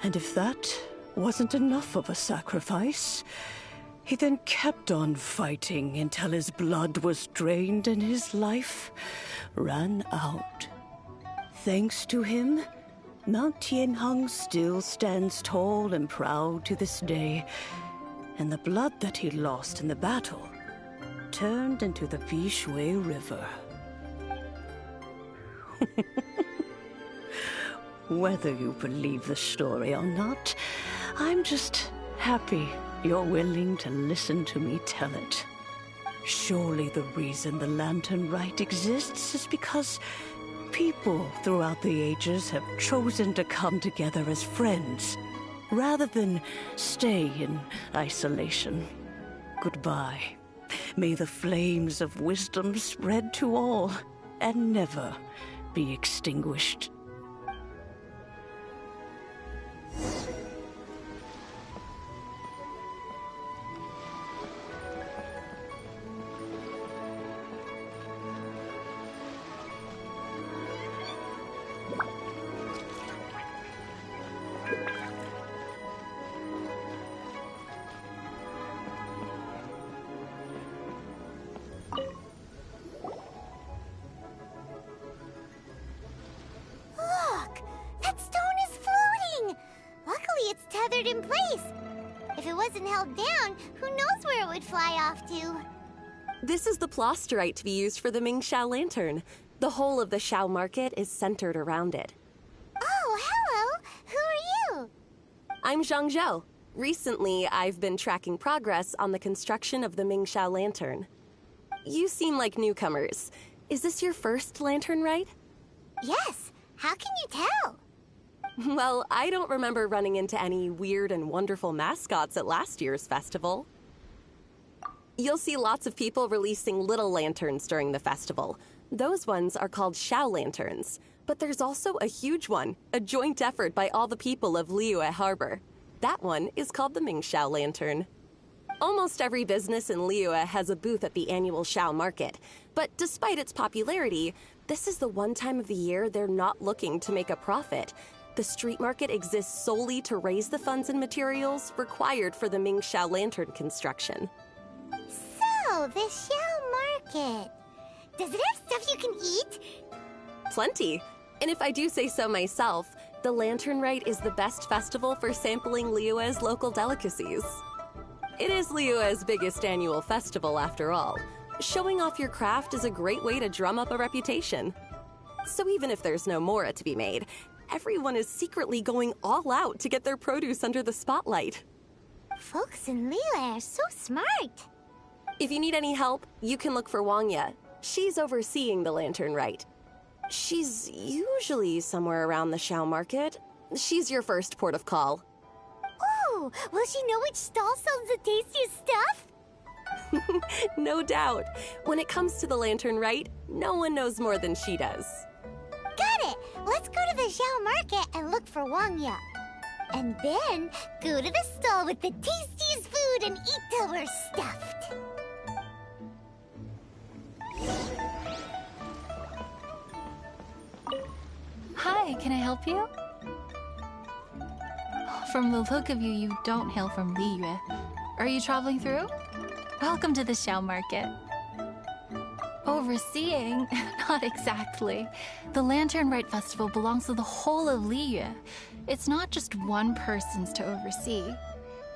And if that wasn't enough of a sacrifice, he then kept on fighting until his blood was drained and his life ran out. Thanks to him, Mount Tianheng still stands tall and proud to this day, and the blood that he lost in the battle turned into the Bishui River. Whether you believe the story or not, I'm just happy you're willing to listen to me tell it. Surely the reason the Lantern Rite exists is because People throughout the ages have chosen to come together as friends, rather than stay in isolation. Goodbye. May the flames of wisdom spread to all, and never be extinguished. Look! That stone is floating! Luckily it's tethered in place. If it wasn't held down, who knows where it would fly off to? This is the plasterite to be used for the Mingxiao lantern. The whole of the Xiao market is centered around it. Oh, hello! Who are you? I'm Zhang Zhou. Recently, I've been tracking progress on the construction of the Mingxiao lantern. You seem like newcomers. Is this your first lantern ride? Yes. How can you tell? Well, I don't remember running into any weird and wonderful mascots at last year's festival. You'll see lots of people releasing little lanterns during the festival. Those ones are called Xiao lanterns. But there's also a huge one, a joint effort by all the people of Liyue Harbor. That one is called the Mingxiao lantern. Almost every business in Liyue has a booth at the annual Xiao market. But despite its popularity, this is the one time of the year they're not looking to make a profit. The street market exists solely to raise the funds and materials required for the Mingxiao lantern construction. So, the Xiao market. Does it have stuff you can eat? Plenty. And if I do say so myself, the Lantern Rite is the best festival for sampling Liyue's local delicacies. It is Liyue's biggest annual festival, after all. Showing off your craft is a great way to drum up a reputation. So even if there's no mora to be made, everyone is secretly going all out to get their produce under the spotlight. Folks in Liyue are so smart. If you need any help, you can look for Wangya. She's overseeing the Lantern Rite. She's usually somewhere around the Xiao market. She's your first port of call. Oh, will she know which stall sells the tastiest stuff? No doubt. When it comes to the Lantern Rite, no one knows more than she does. Got it! Let's go to the Xiao market and look for Wangya. And then go to the stall with the tastiest food and eat till we're stuffed. Hi, can I help you? From the look of you, you don't hail from Liyue. Are you traveling through? Welcome to the Xiao market. Overseeing? Not exactly. The Lantern Rite Festival belongs to the whole of Liyue. It's not just one person's to oversee.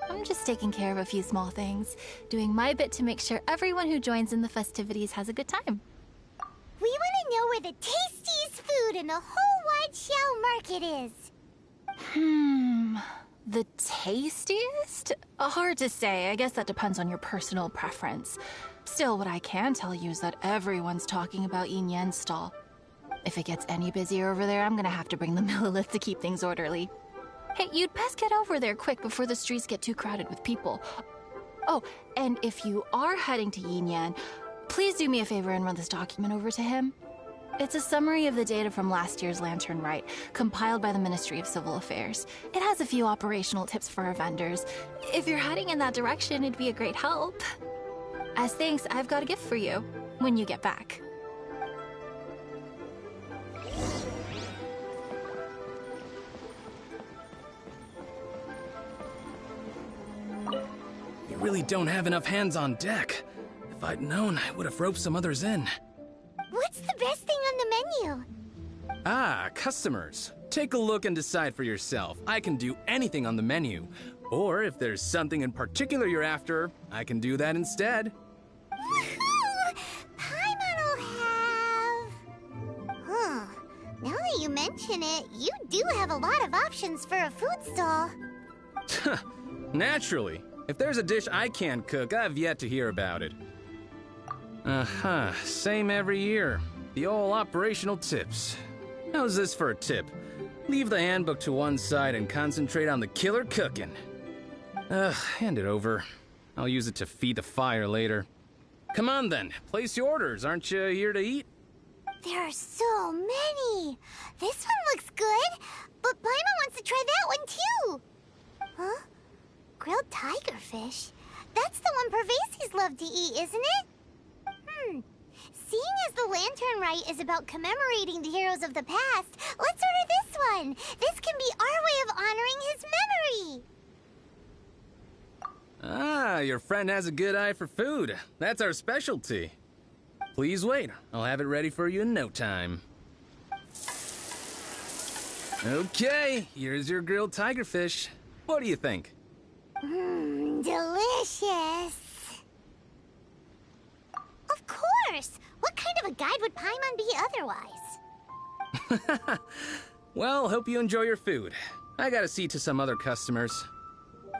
I'm just taking care of a few small things, doing my bit to make sure everyone who joins in the festivities has a good time. We want to know where the tastiest food in the whole wide Xiao market is. The tastiest? Hard to say. I guess that depends on your personal preference. Still, what I can tell you is that everyone's talking about Yin Yan's stall. If it gets any busier over there, I'm gonna have to bring the millilith to keep things orderly. Hey, you'd best get over there quick before the streets get too crowded with people. Oh, and if you are heading to Yin Yan, please do me a favor and run this document over to him. It's a summary of the data from last year's Lantern Rite, compiled by the Ministry of Civil Affairs. It has a few operational tips for our vendors. If you're heading in that direction, it'd be a great help. As thanks, I've got a gift for you when you get back. You really don't have enough hands on deck. If I'd known, I would have roped some others in. What's the best thing on the menu? Ah, customers. Take a look and decide for yourself. I can do anything on the menu. Or if there's something in particular you're after, I can do that instead. Woohoo! Paimon will have... Huh. Now that you mention it, you do have a lot of options for a food stall. Naturally. If there's a dish I can't cook, I've yet to hear about it. Same every year. The old operational tips. How's this for a tip? Leave the handbook to one side and concentrate on the killer cooking. Hand it over. I'll use it to feed the fire later. Come on then, place your orders. Aren't you here to eat? There are so many. This one looks good, but Paimon wants to try that one too. Huh? Grilled tigerfish? That's the one Pervases love to eat, isn't it? Seeing as the Lantern Rite is about commemorating the heroes of the past, let's order this one. This can be our way of honoring his memory. Ah, your friend has a good eye for food. That's our specialty. Please wait. I'll have it ready for you in no time. Okay, here's your grilled tigerfish. What do you think? Delicious. Of course. What kind of a guide would Paimon be otherwise? Well, hope you enjoy your food. I gotta see to some other customers.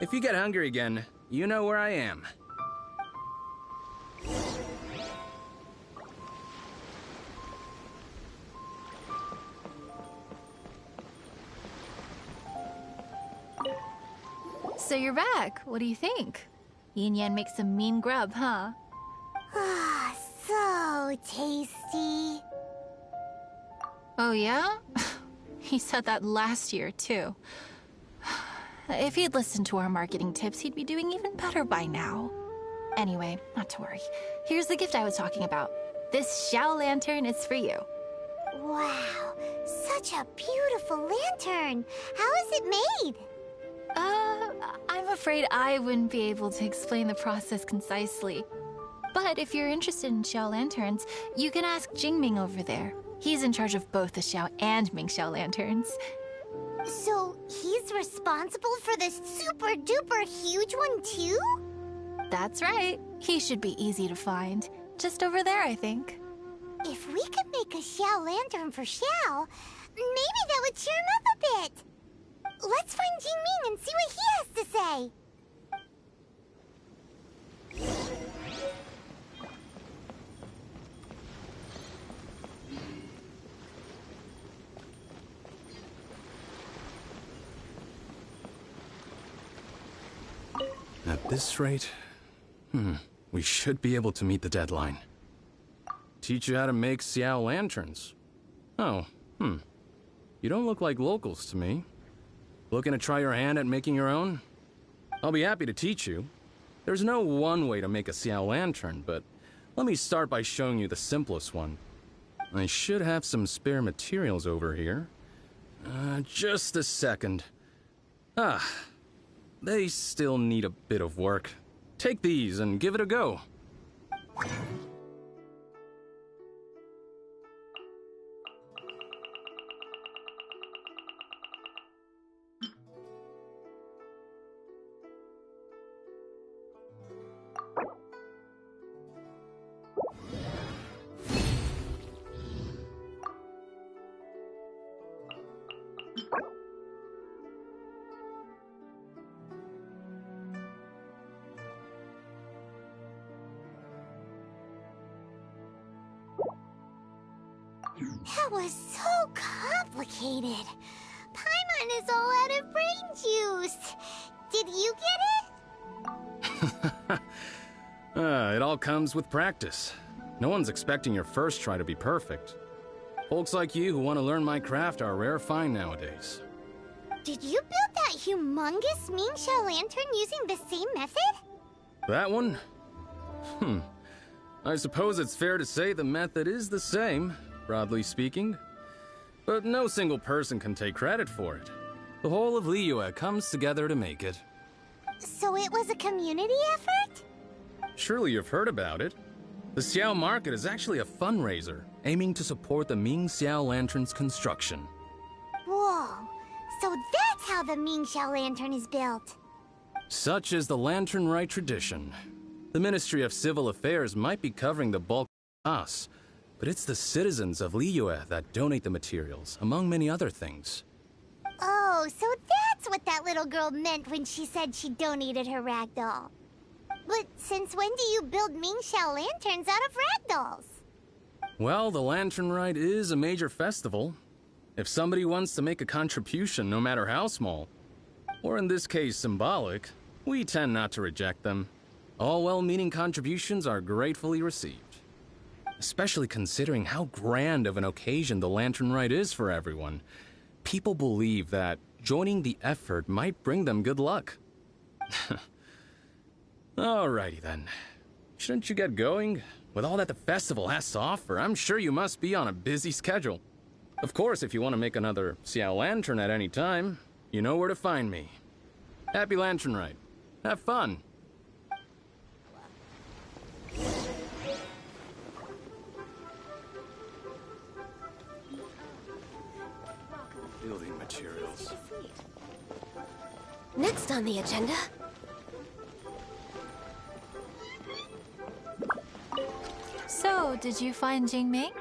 If you get hungry again, you know where I am. So you're back. What do you think? Yin Yan makes some mean grub, huh? Ah, so tasty. Oh yeah? He said that last year, too. If he'd listened to our marketing tips, he'd be doing even better by now. Anyway, not to worry. Here's the gift I was talking about. This Xiao lantern is for you. Wow, such a beautiful lantern. How is it made? I'm afraid I wouldn't be able to explain the process concisely. But if you're interested in Xiao lanterns, you can ask Jingming over there. He's in charge of both the Xiao and Mingxiao lanterns. So he's responsible for this super duper huge one too? That's right. He should be easy to find. Just over there, I think. If we could make a Xiao lantern for Xiao, maybe that would cheer him up a bit. Let's find Jingming and see what he has to say. At this rate, we should be able to meet the deadline. Teach you how to make Xiao lanterns. Oh, You don't look like locals to me. Looking to try your hand at making your own? I'll be happy to teach you. There's no one way to make a Xiao lantern, but let me start by showing you the simplest one. I should have some spare materials over here. Just a second. They still need a bit of work. Take these and give it a go. That was so complicated. Paimon is all out of brain juice. Did you get it? It all comes with practice. No one's expecting your first try to be perfect. Folks like you who want to learn my craft are a rare find nowadays. Did you build that humongous Mingxiao lantern using the same method? That one? I suppose it's fair to say the method is the same, broadly speaking. But no single person can take credit for it. The whole of Liyue comes together to make it. So it was a community effort? Surely you've heard about it. The Xiao Market is actually a fundraiser, aiming to support the Ming Xiao Lantern's construction. Whoa, so that's how the Mingxiao lantern is built. Such is the Lantern Rite tradition. The Ministry of Civil Affairs might be covering the bulk of us, but it's the citizens of Liyue that donate the materials, among many other things. Oh, so that's what that little girl meant when she said she donated her ragdoll. But since when do you build Mingxiao lanterns out of ragdolls? Well, the Lantern Rite is a major festival. If somebody wants to make a contribution, no matter how small, or in this case symbolic, we tend not to reject them. All well-meaning contributions are gratefully received. Especially considering how grand of an occasion the Lantern Rite is for everyone. People believe that joining the effort might bring them good luck. Alrighty then. Shouldn't you get going? With all that the festival has to offer, I'm sure you must be on a busy schedule. Of course, if you want to make another Xiao Lantern at any time, you know where to find me. Happy Lantern Rite. Have fun. Building materials. Next on the agenda. So, did you find Jingming?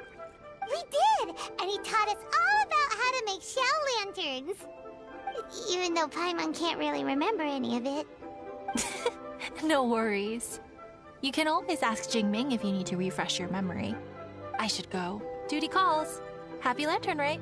We did! And he taught us all about how to make Xiao lanterns. Even though Paimon can't really remember any of it. No worries. You can always ask Jingming if you need to refresh your memory. I should go. Duty calls. Happy Lantern Rite.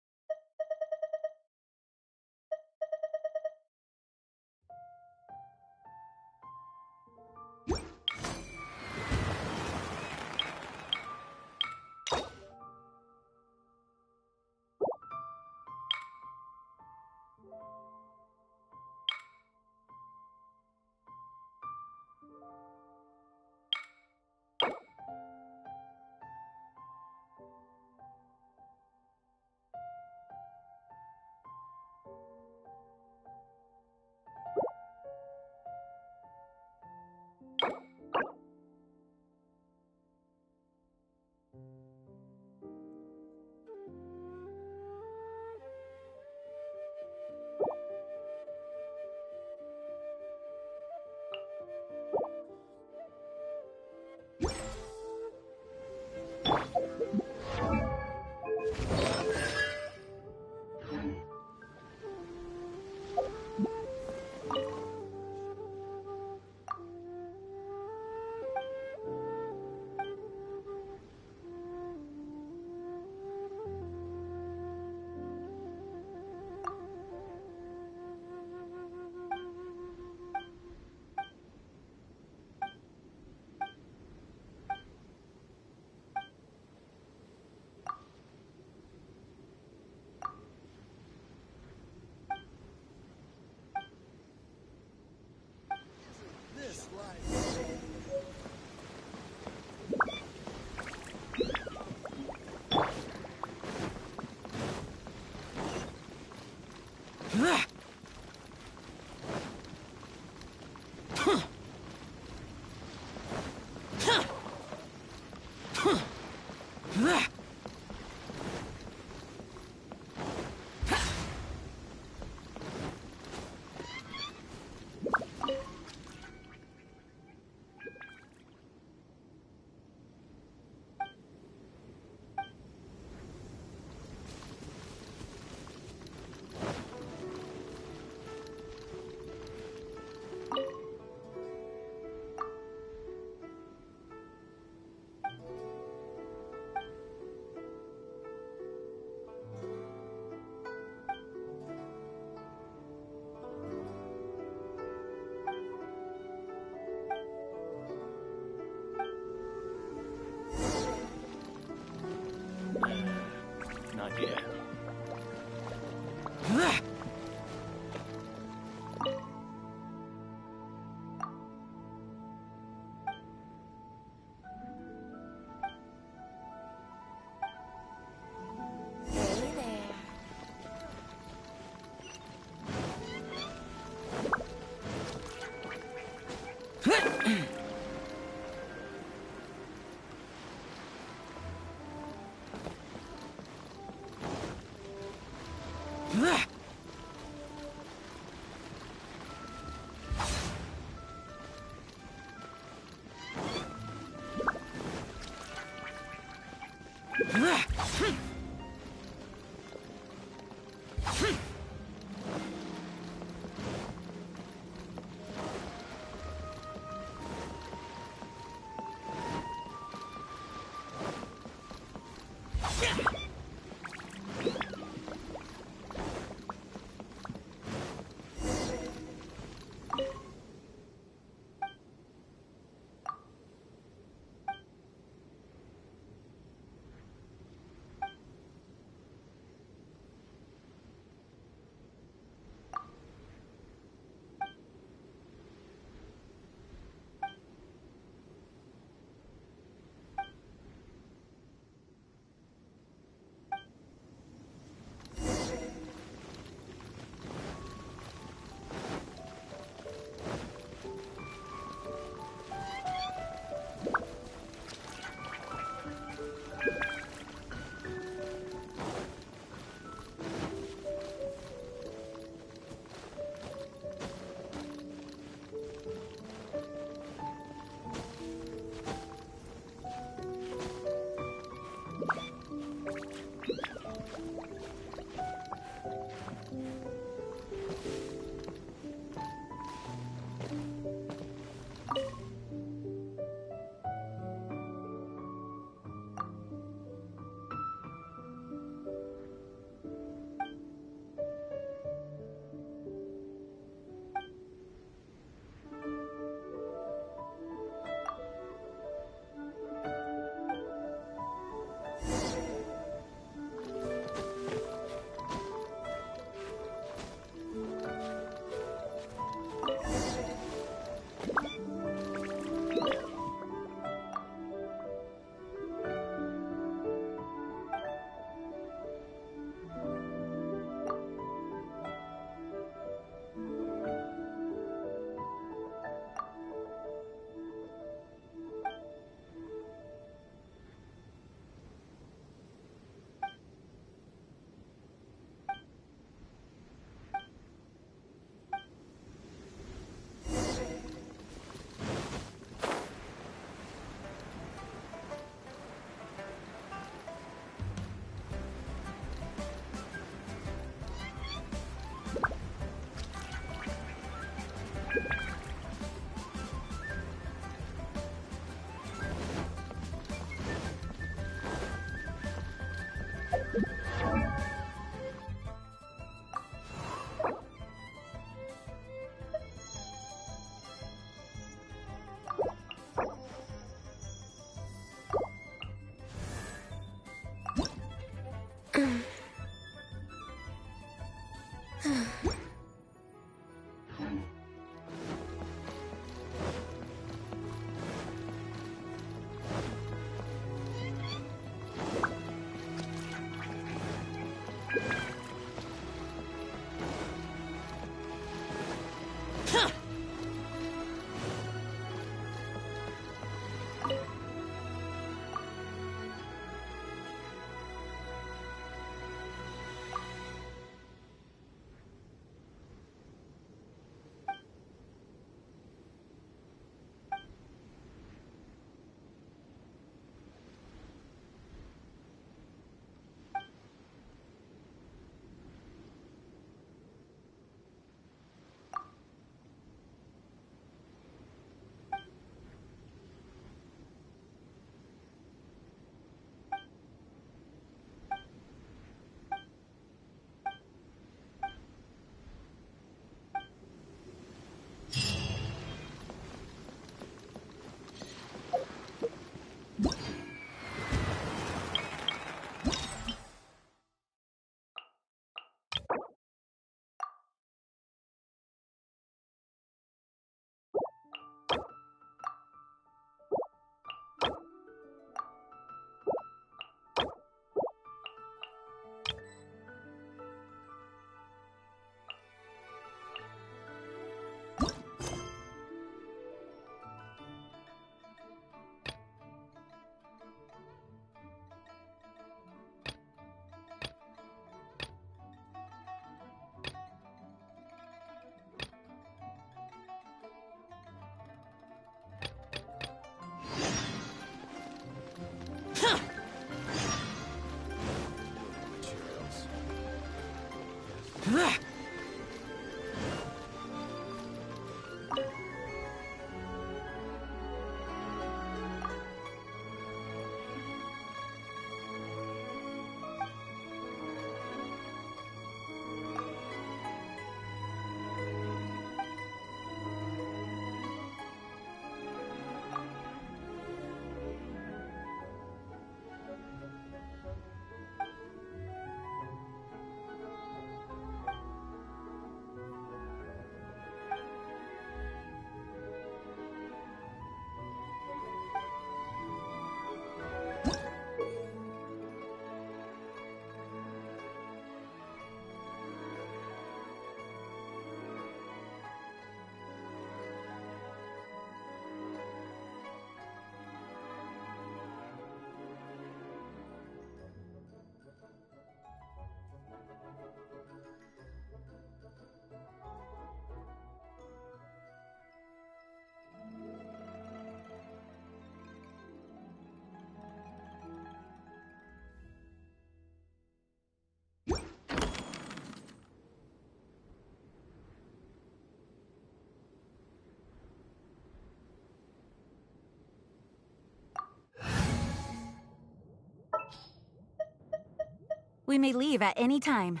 We may leave at any time.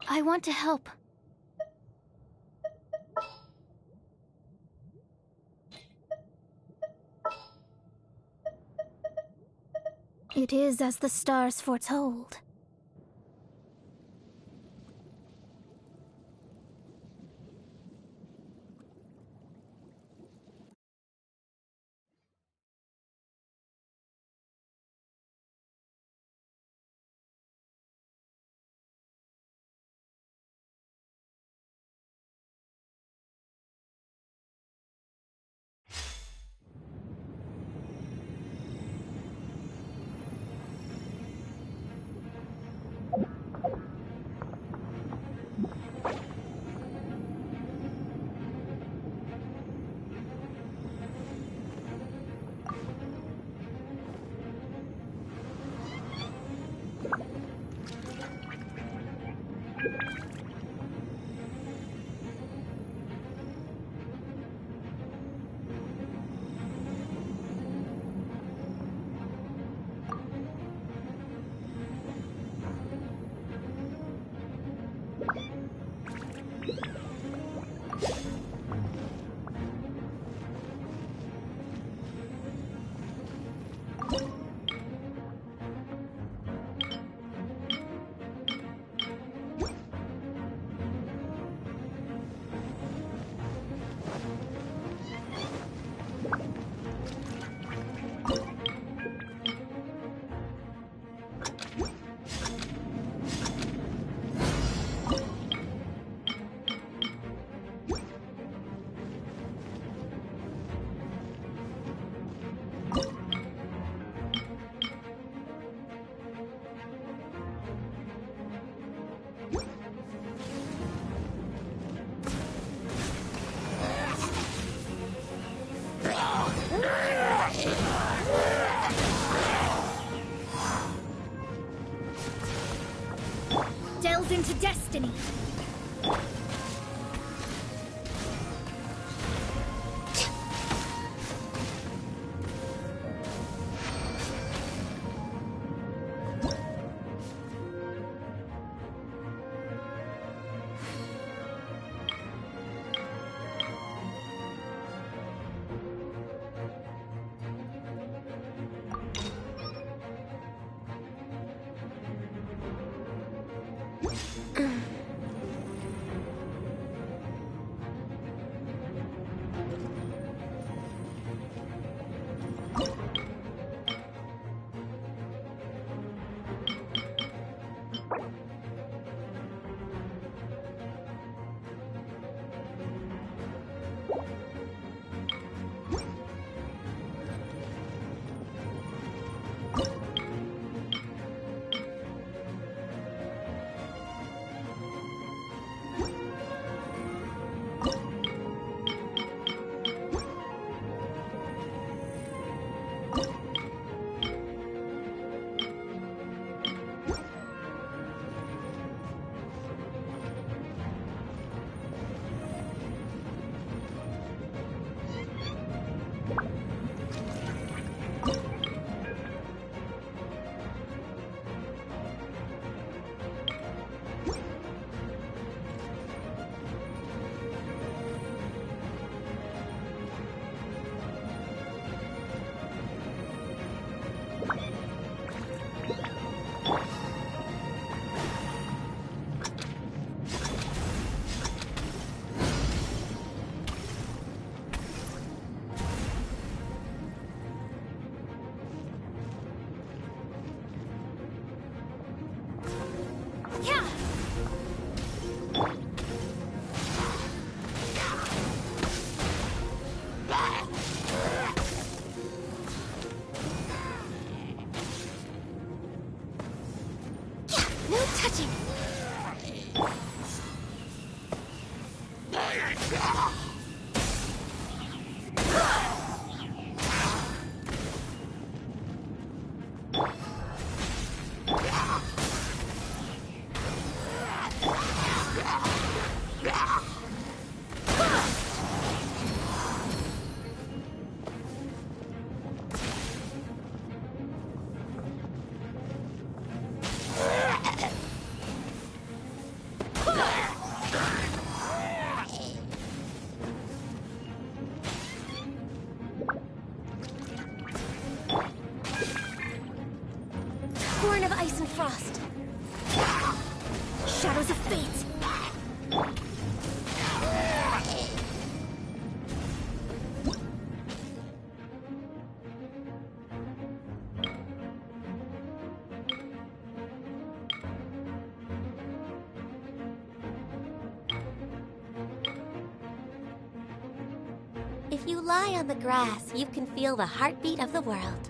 I want to help. It is as the stars foretold. Delve into destiny. frost. Shadows of fate. If you lie on the grass, you can feel the heartbeat of the world.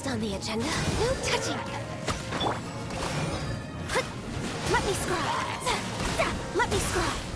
On the agenda, no touching. Let me scry. Let me scry.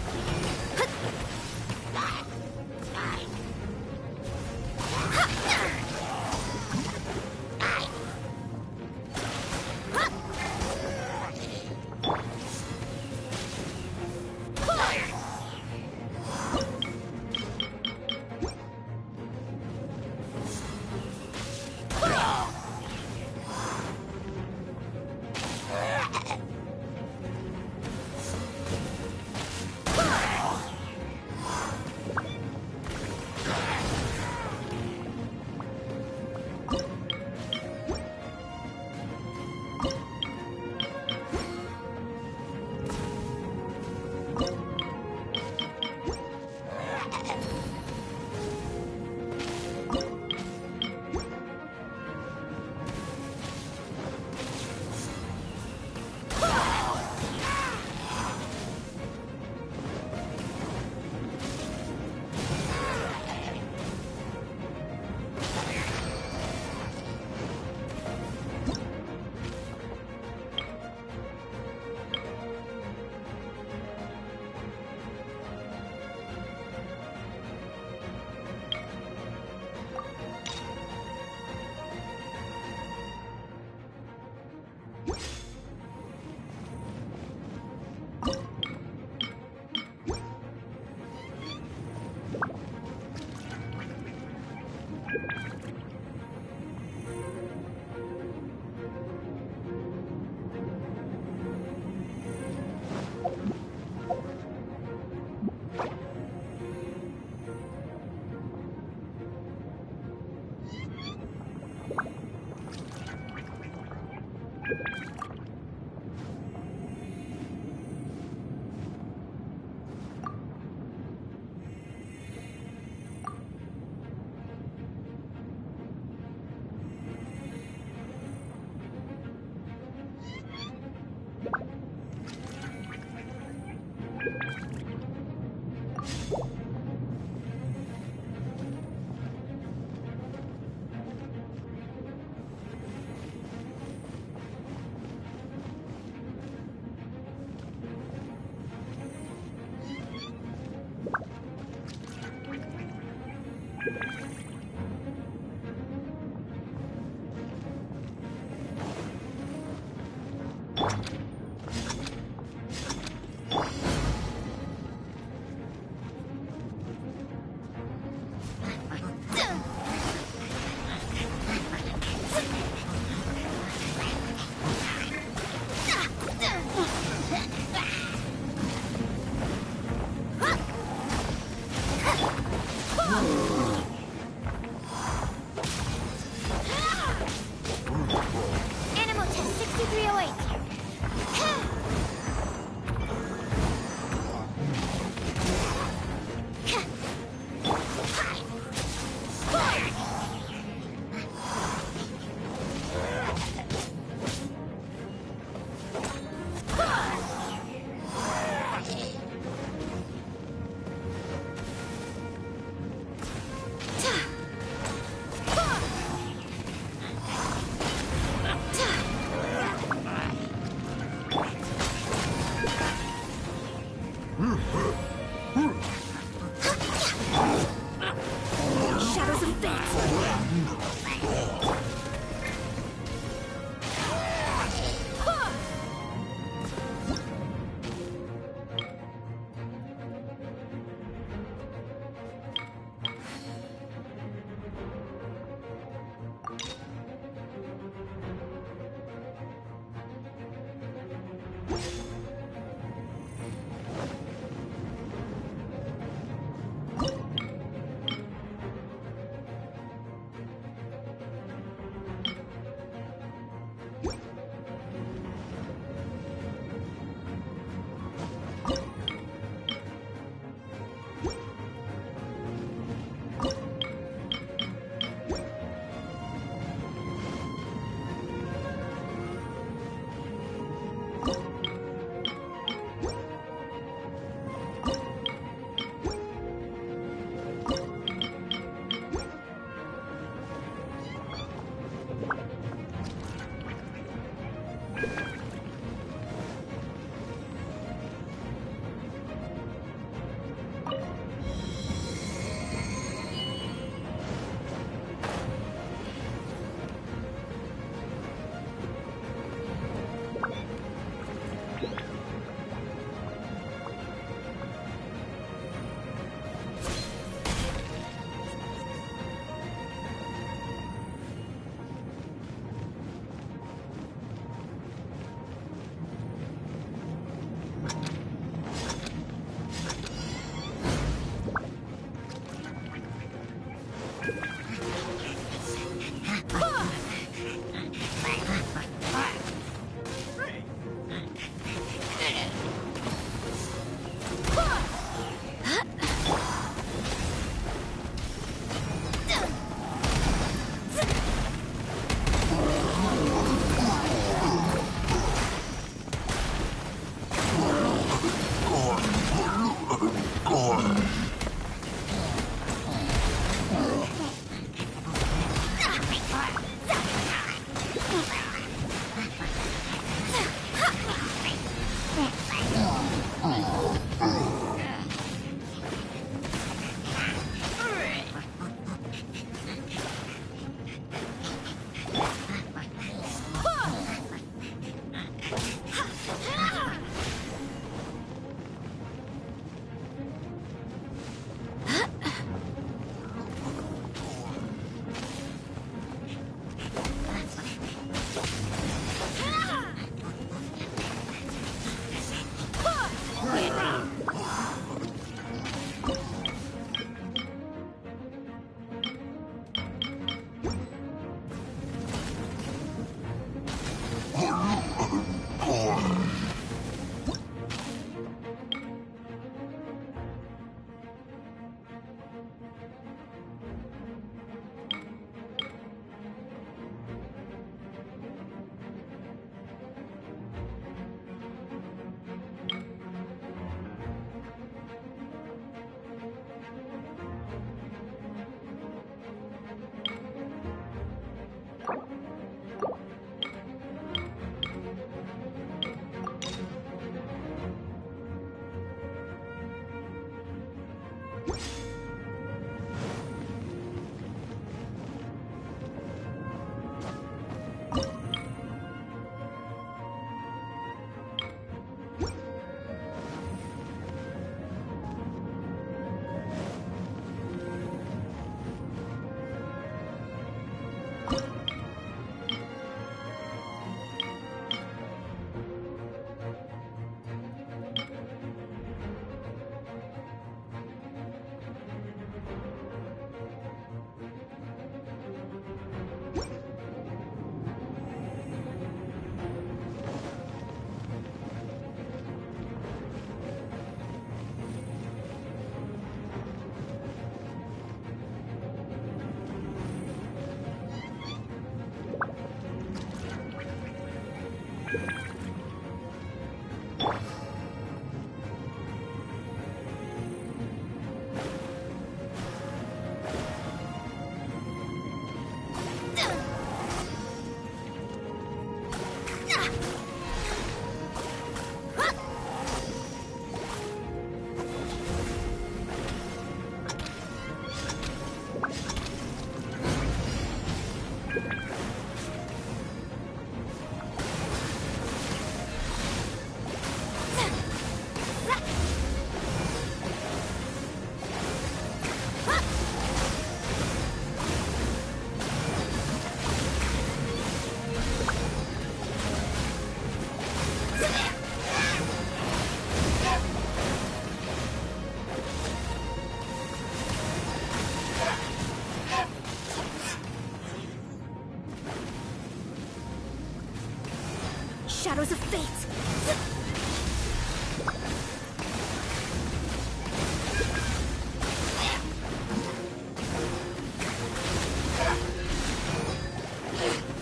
Shadows of Fate!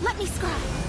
Let me scry!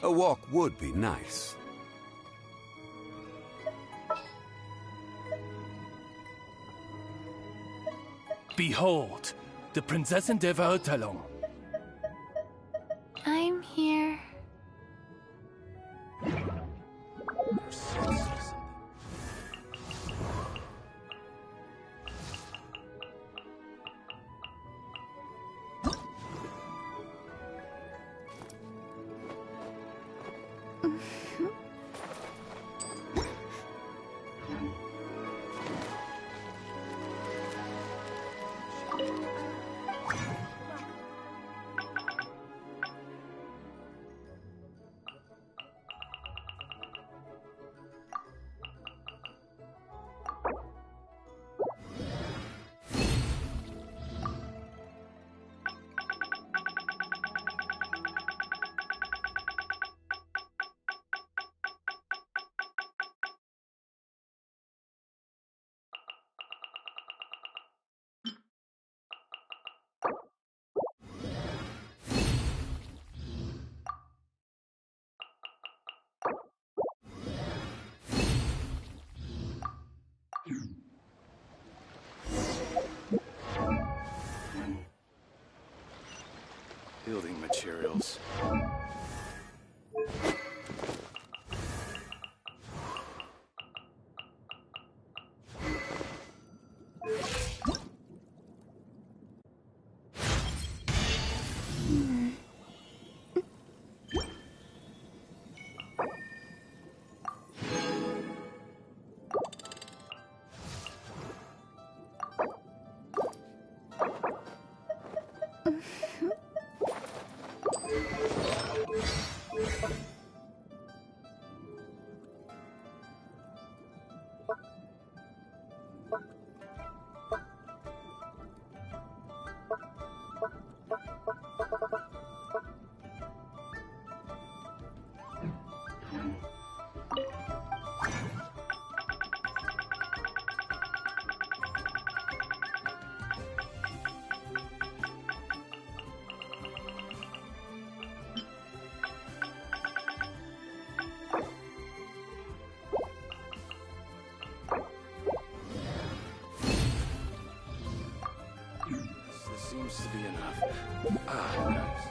A walk would be nice. Behold, the Prinzessin der Verurteilung. I'm here. Building materials. This seems to be enough. Ah, nice.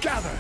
Gather!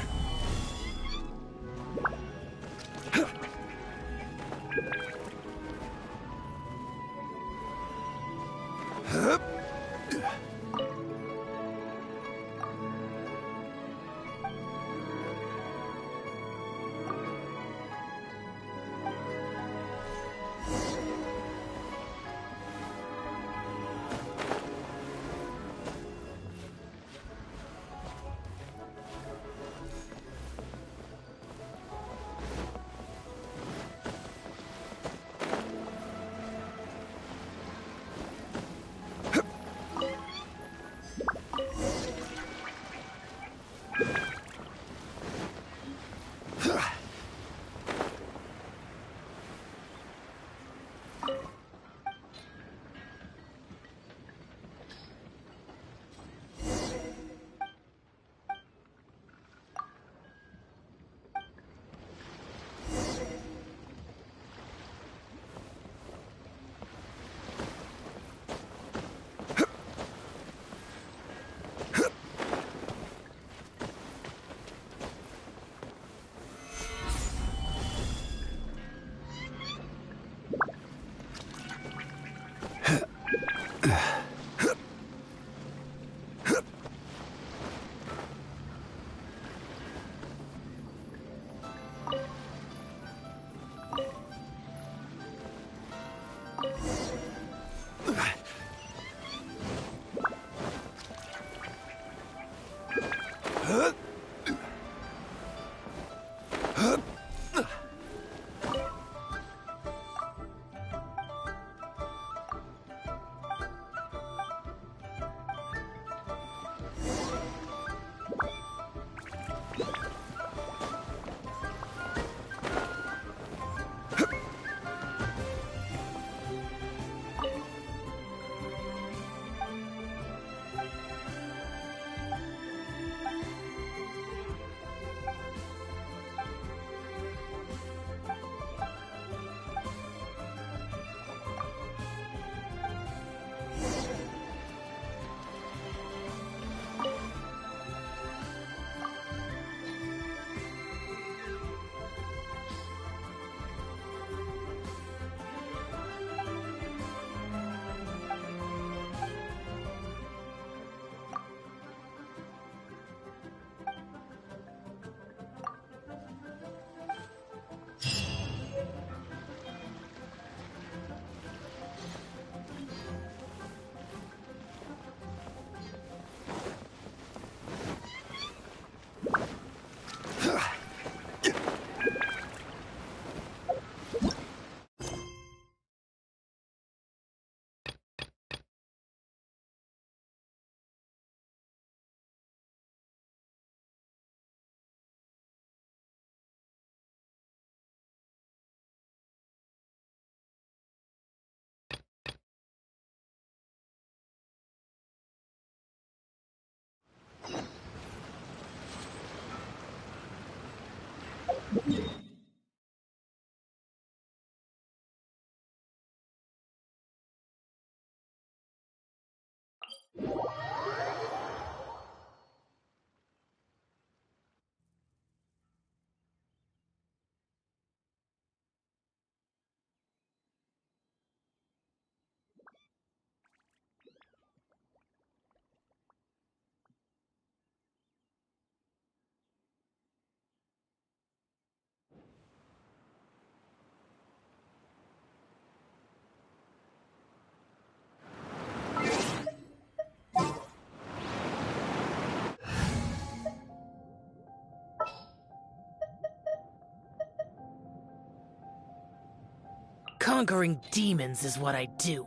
Conquering demons is what I do.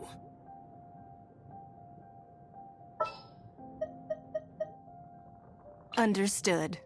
Understood.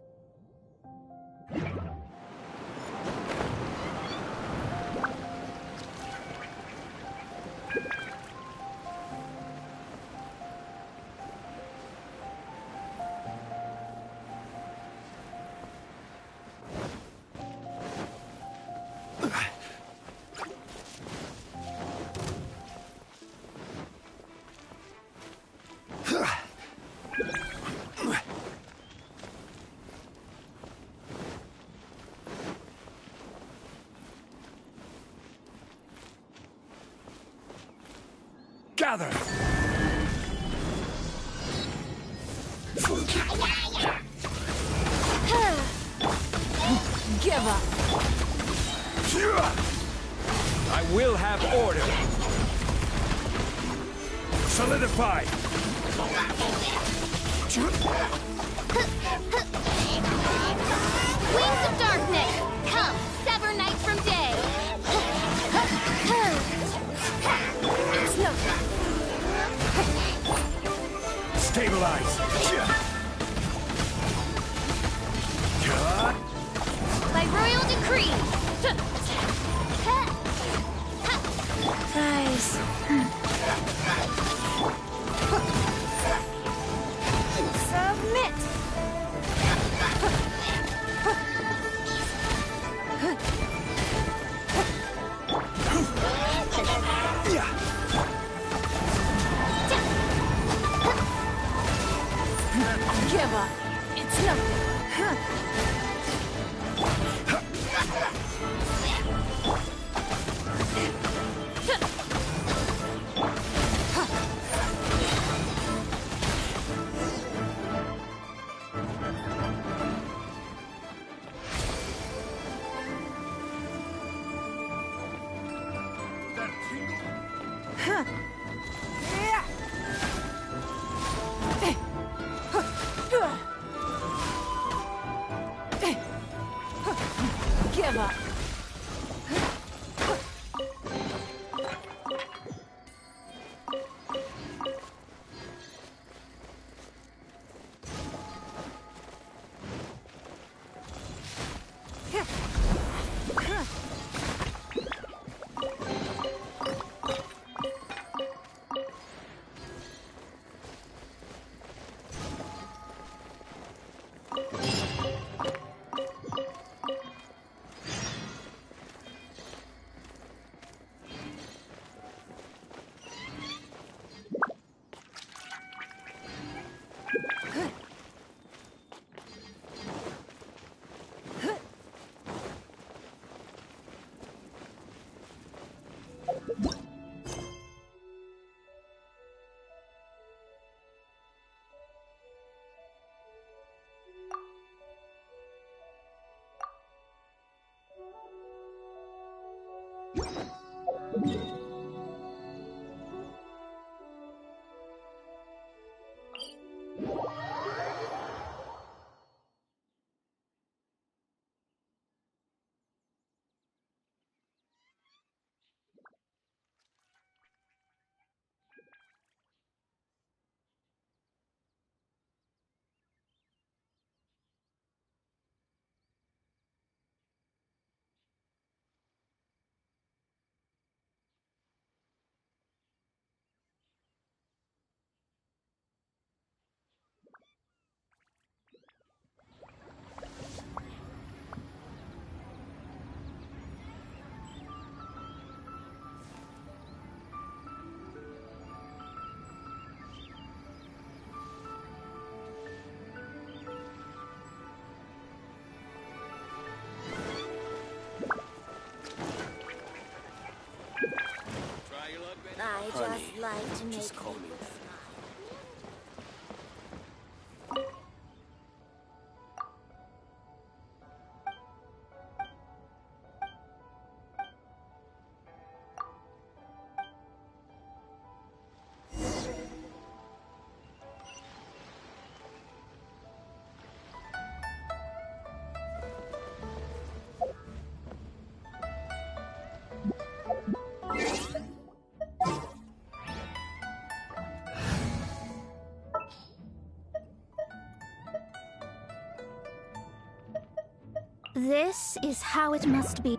gather! Give up. I will have order. Solidify. Wings of darkness! Come, sever night from day! It's no Stabilize. By royal decree! Guys. Submit! Give up. It's nothing. Give up. I just like to make just call me that. This is how it must be.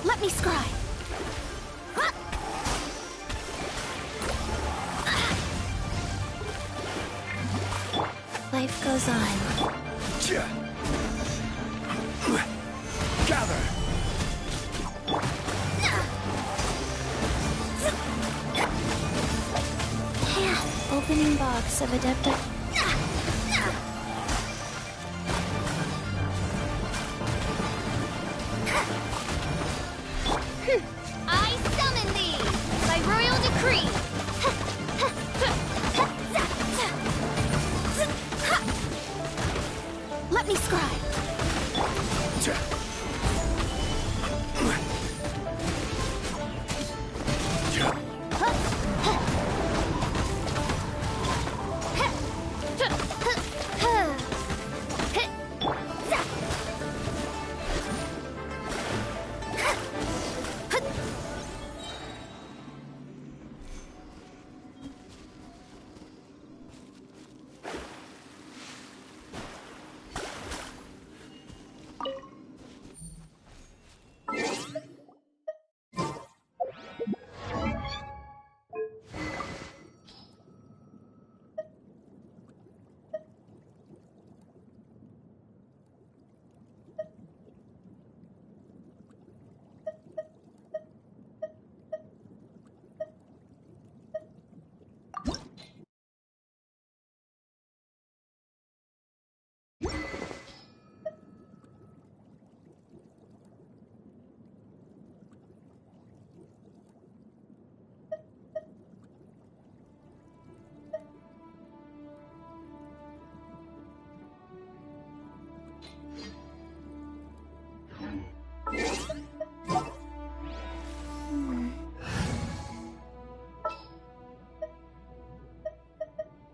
Let me scry. Life goes on. Gather! Opening box of Adepta. I summon thee by royal decree. Let me scry.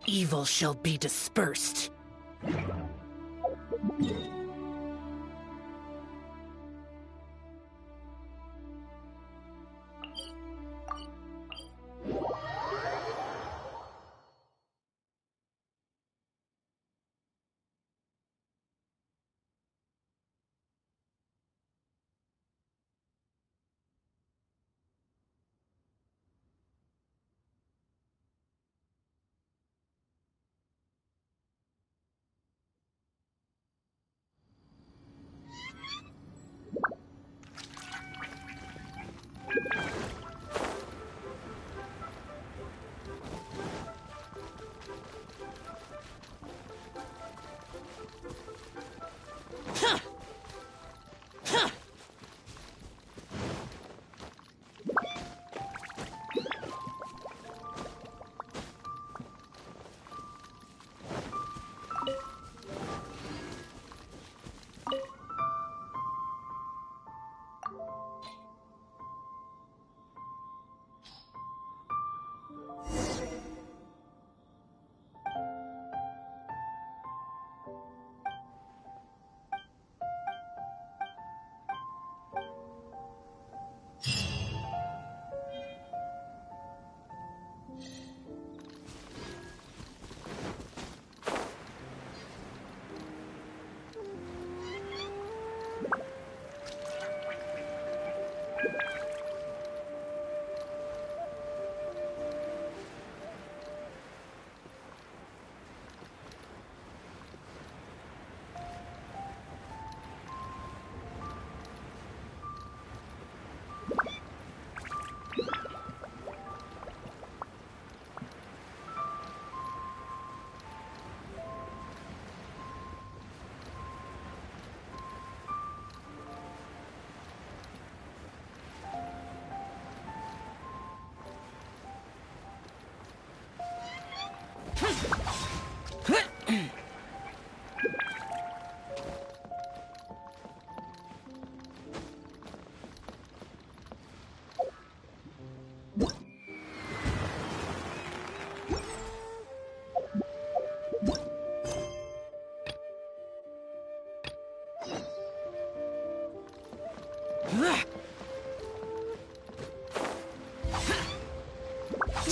evil shall be dispersed.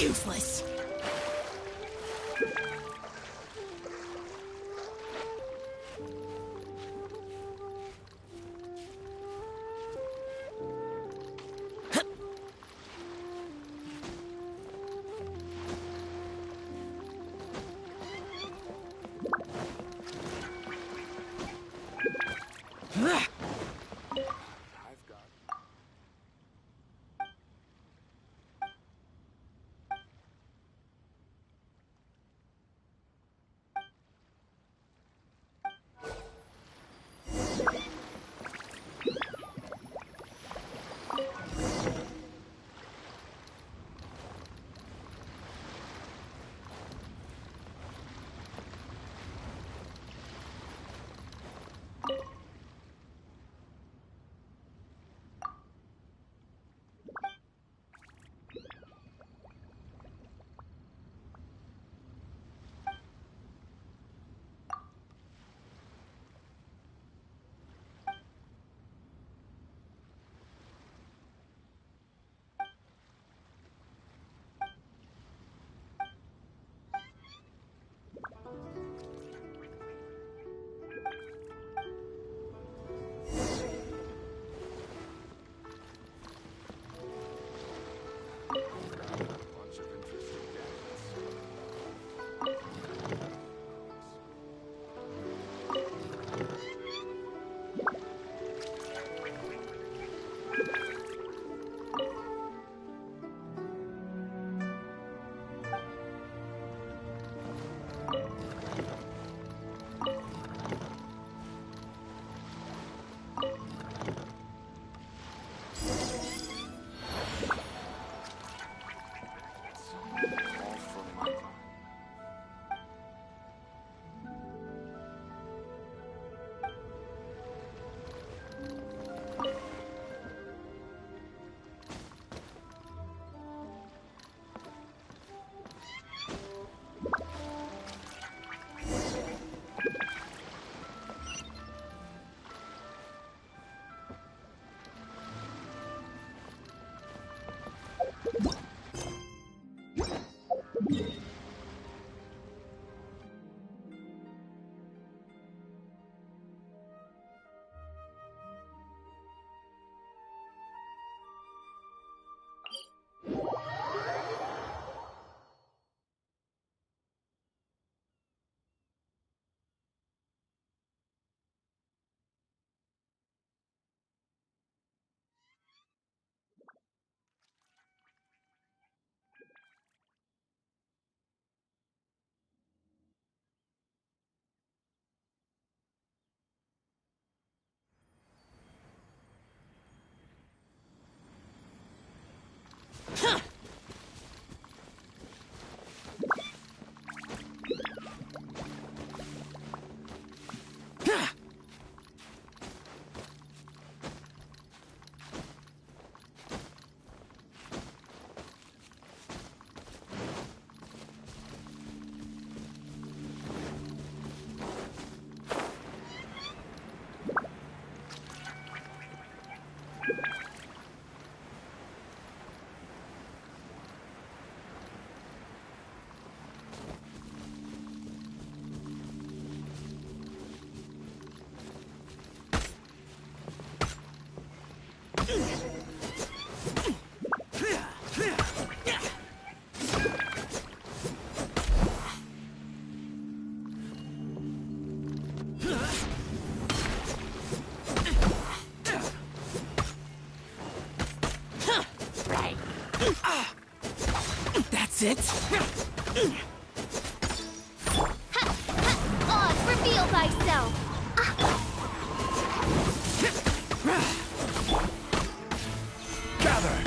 Useless. it? Oz, reveal thyself! Gather!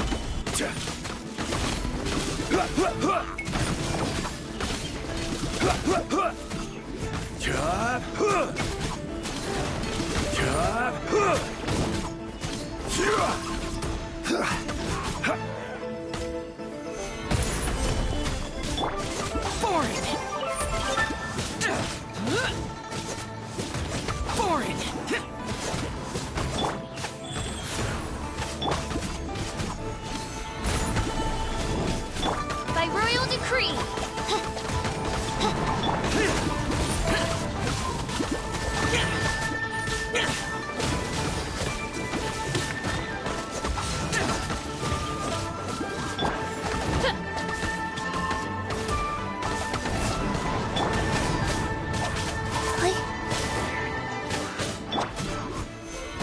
By royal decree!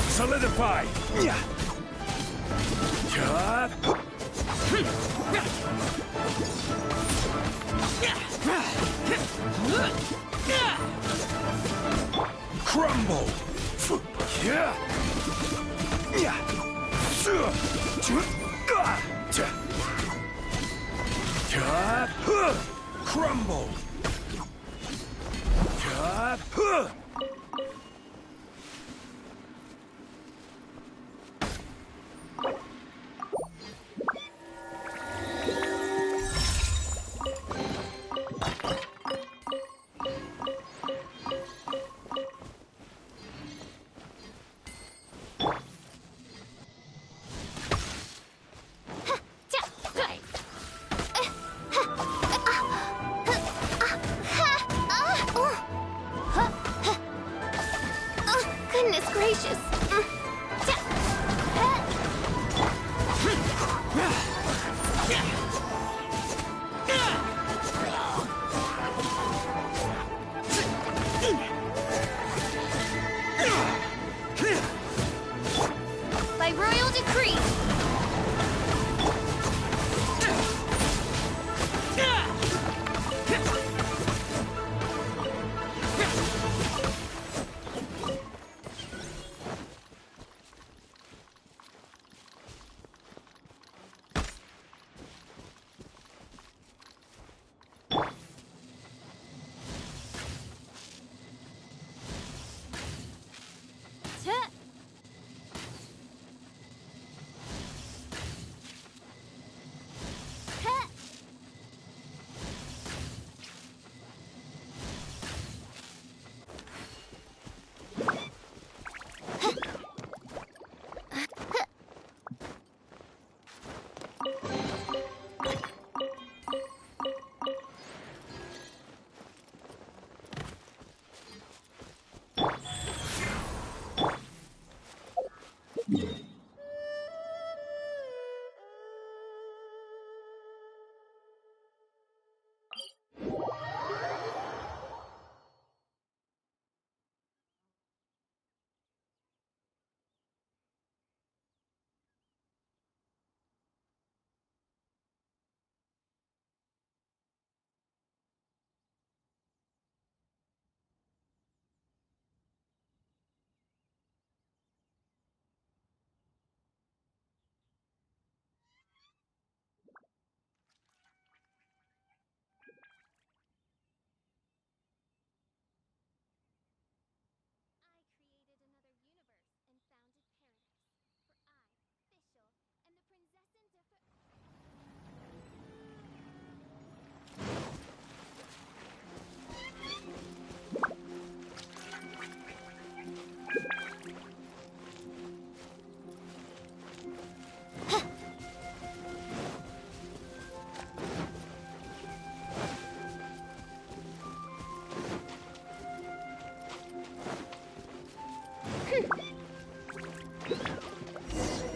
Solidify! Crumble! Crumble! Goodness gracious! By royal decree!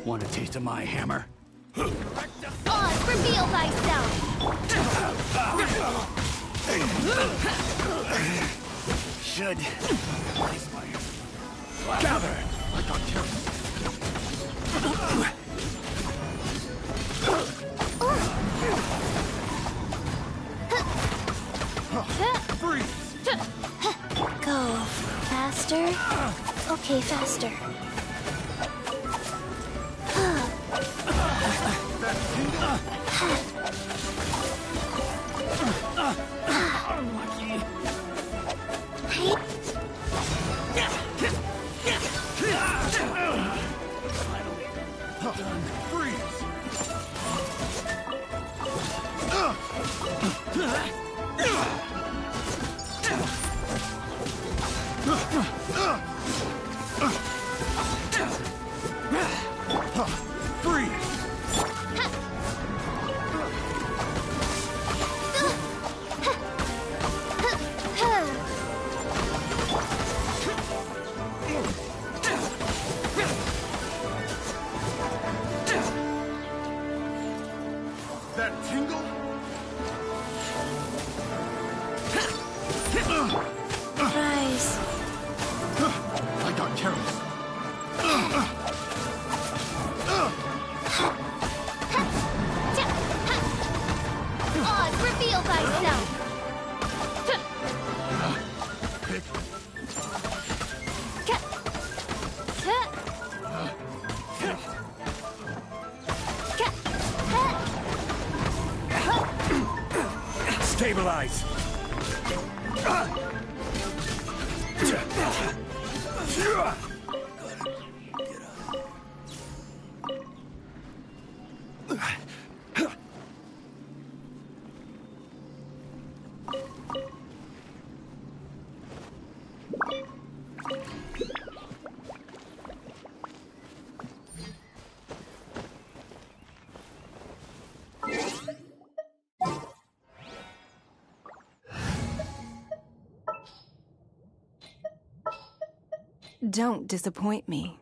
Want a taste of my hammer? Oz, reveal thyself! Should gather. I got killed. Go. Faster? Okay, faster. That tingle? Rise. I got careless. Oz, reveal thyself. Stabilize. Don't disappoint me.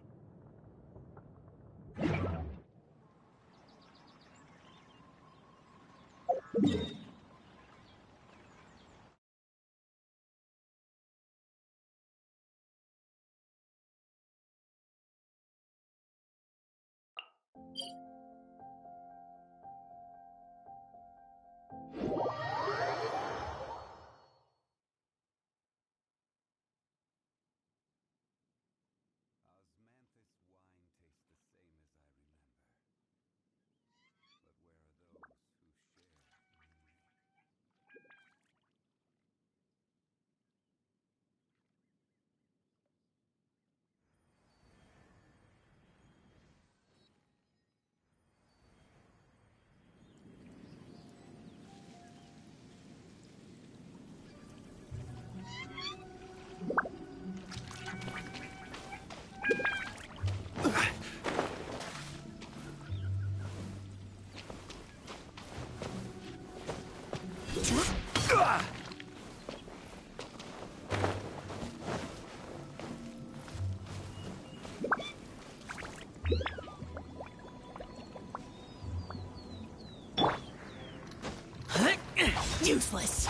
Useless.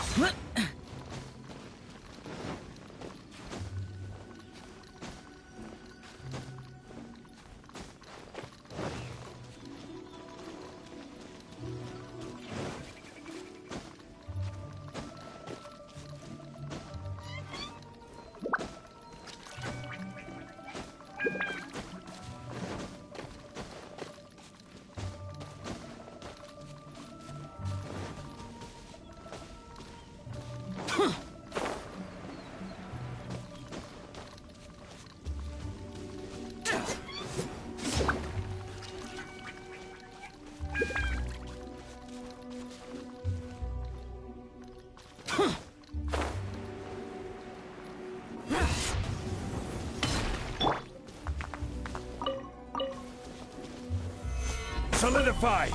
Solidify!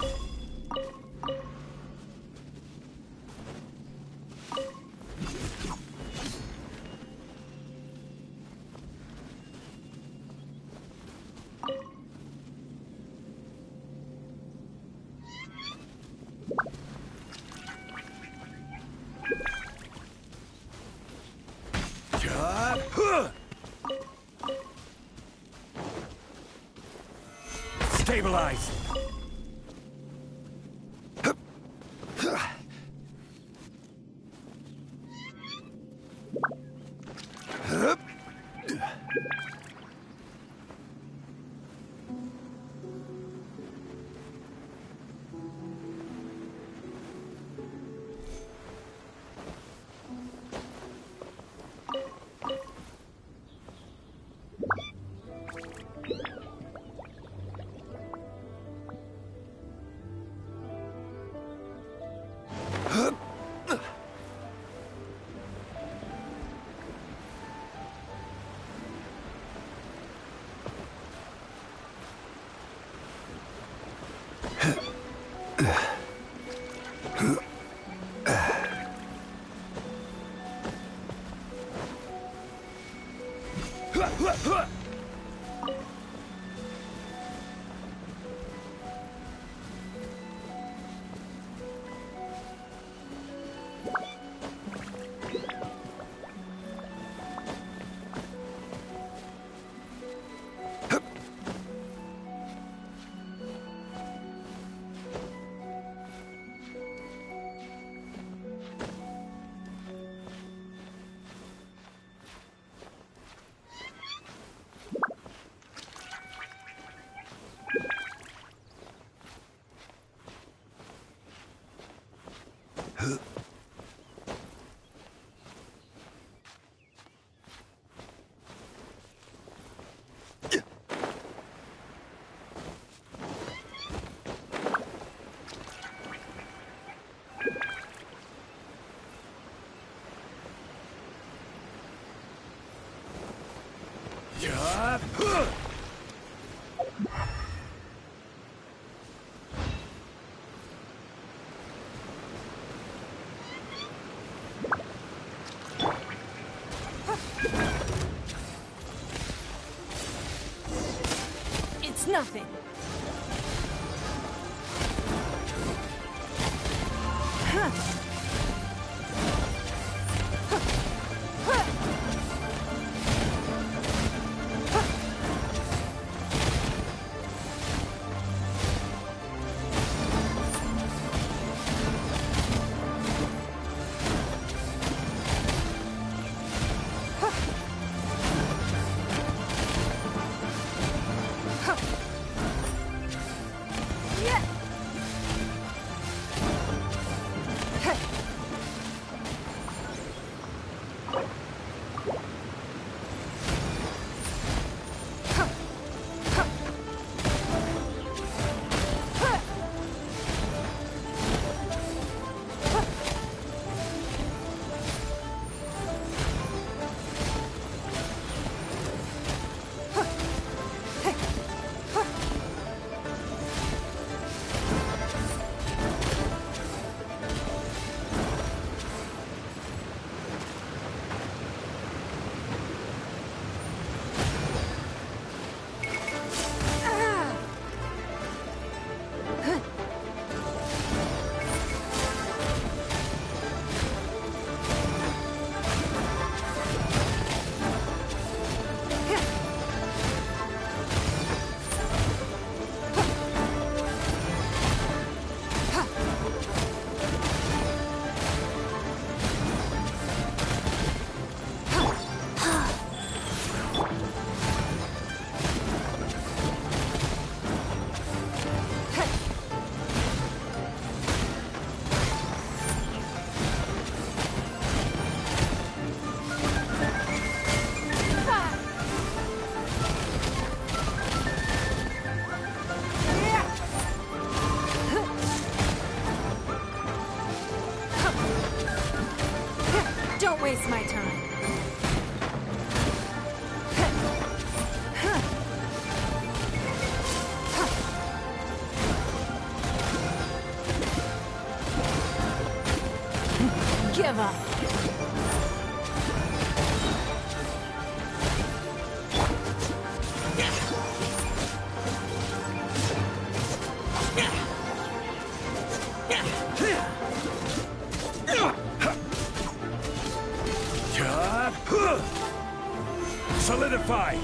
Stabilize! It's nothing. Don't waste my time. Give up. Solidify!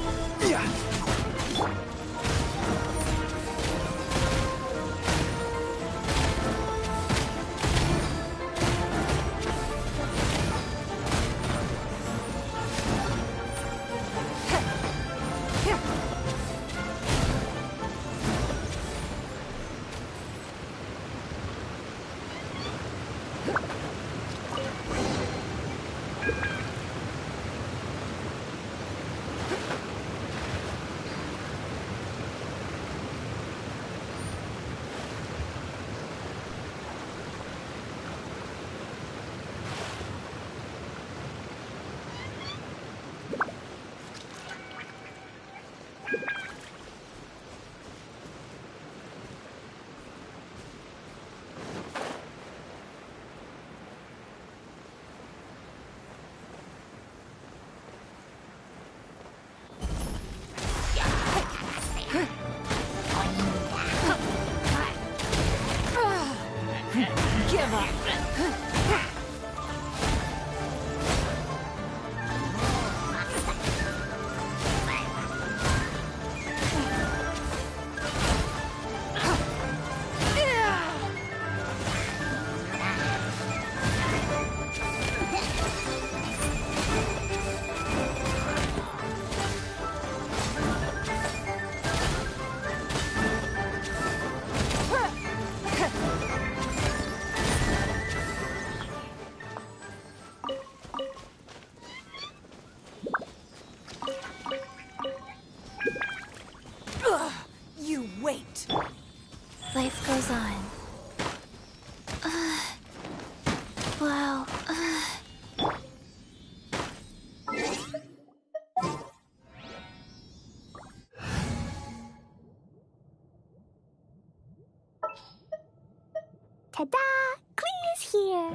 You wait. Life goes on. Wow. Ta-da! Clee's here!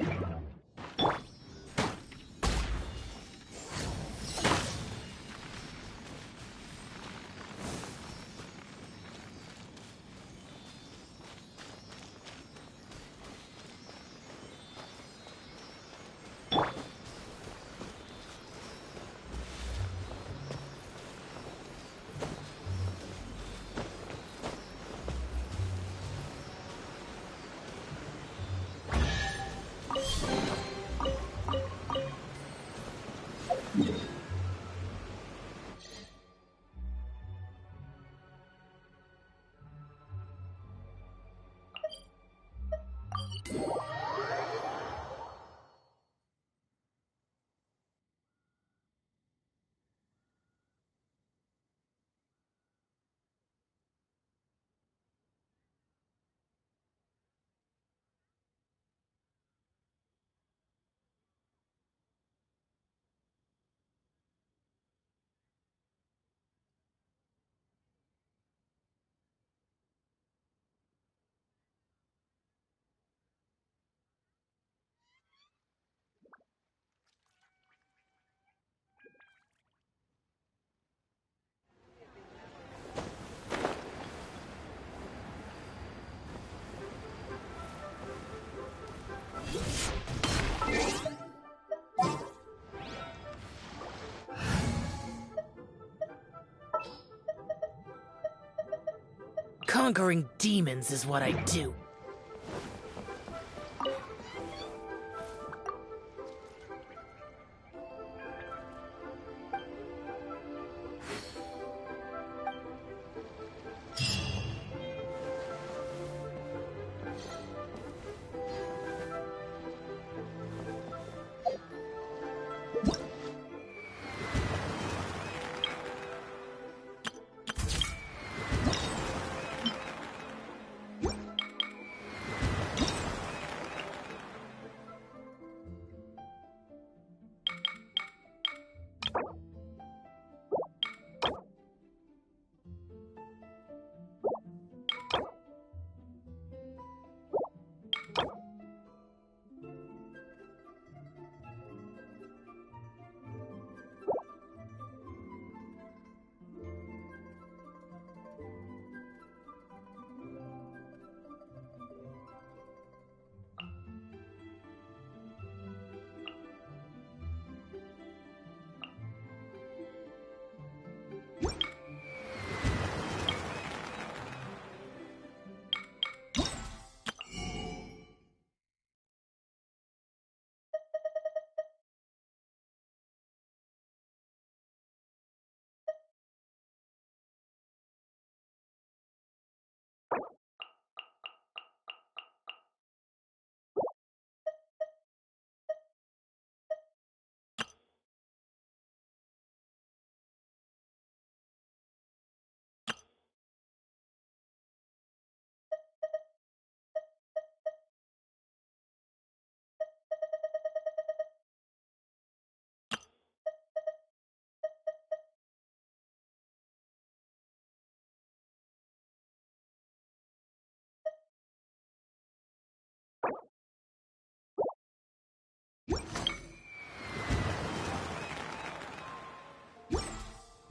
Conquering demons is what I do.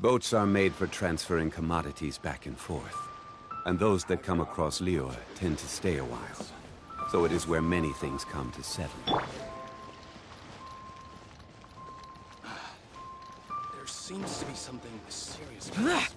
Boats are made for transferring commodities back and forth, and those that come across Liyue tend to stay a while. so it is where many things come to settle. There seems to be something mysterious about this.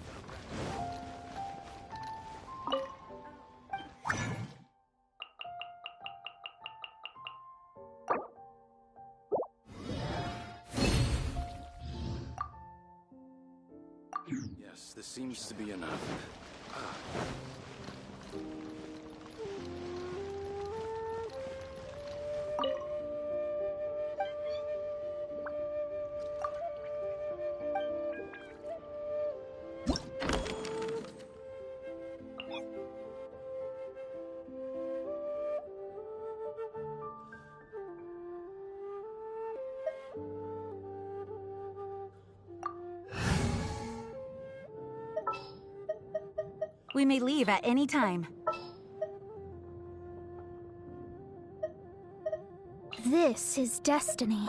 Yes, this seems to be enough. We may leave at any time. This is destiny.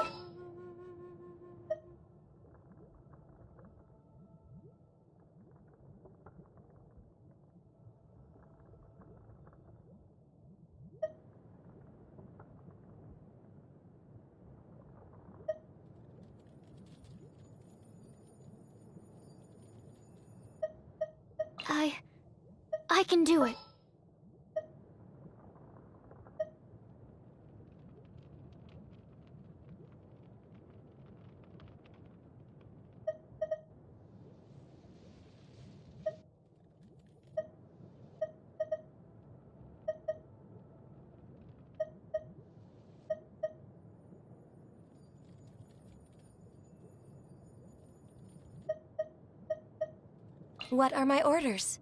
I can do it. What are my orders?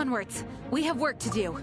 Onwards. We have work to do.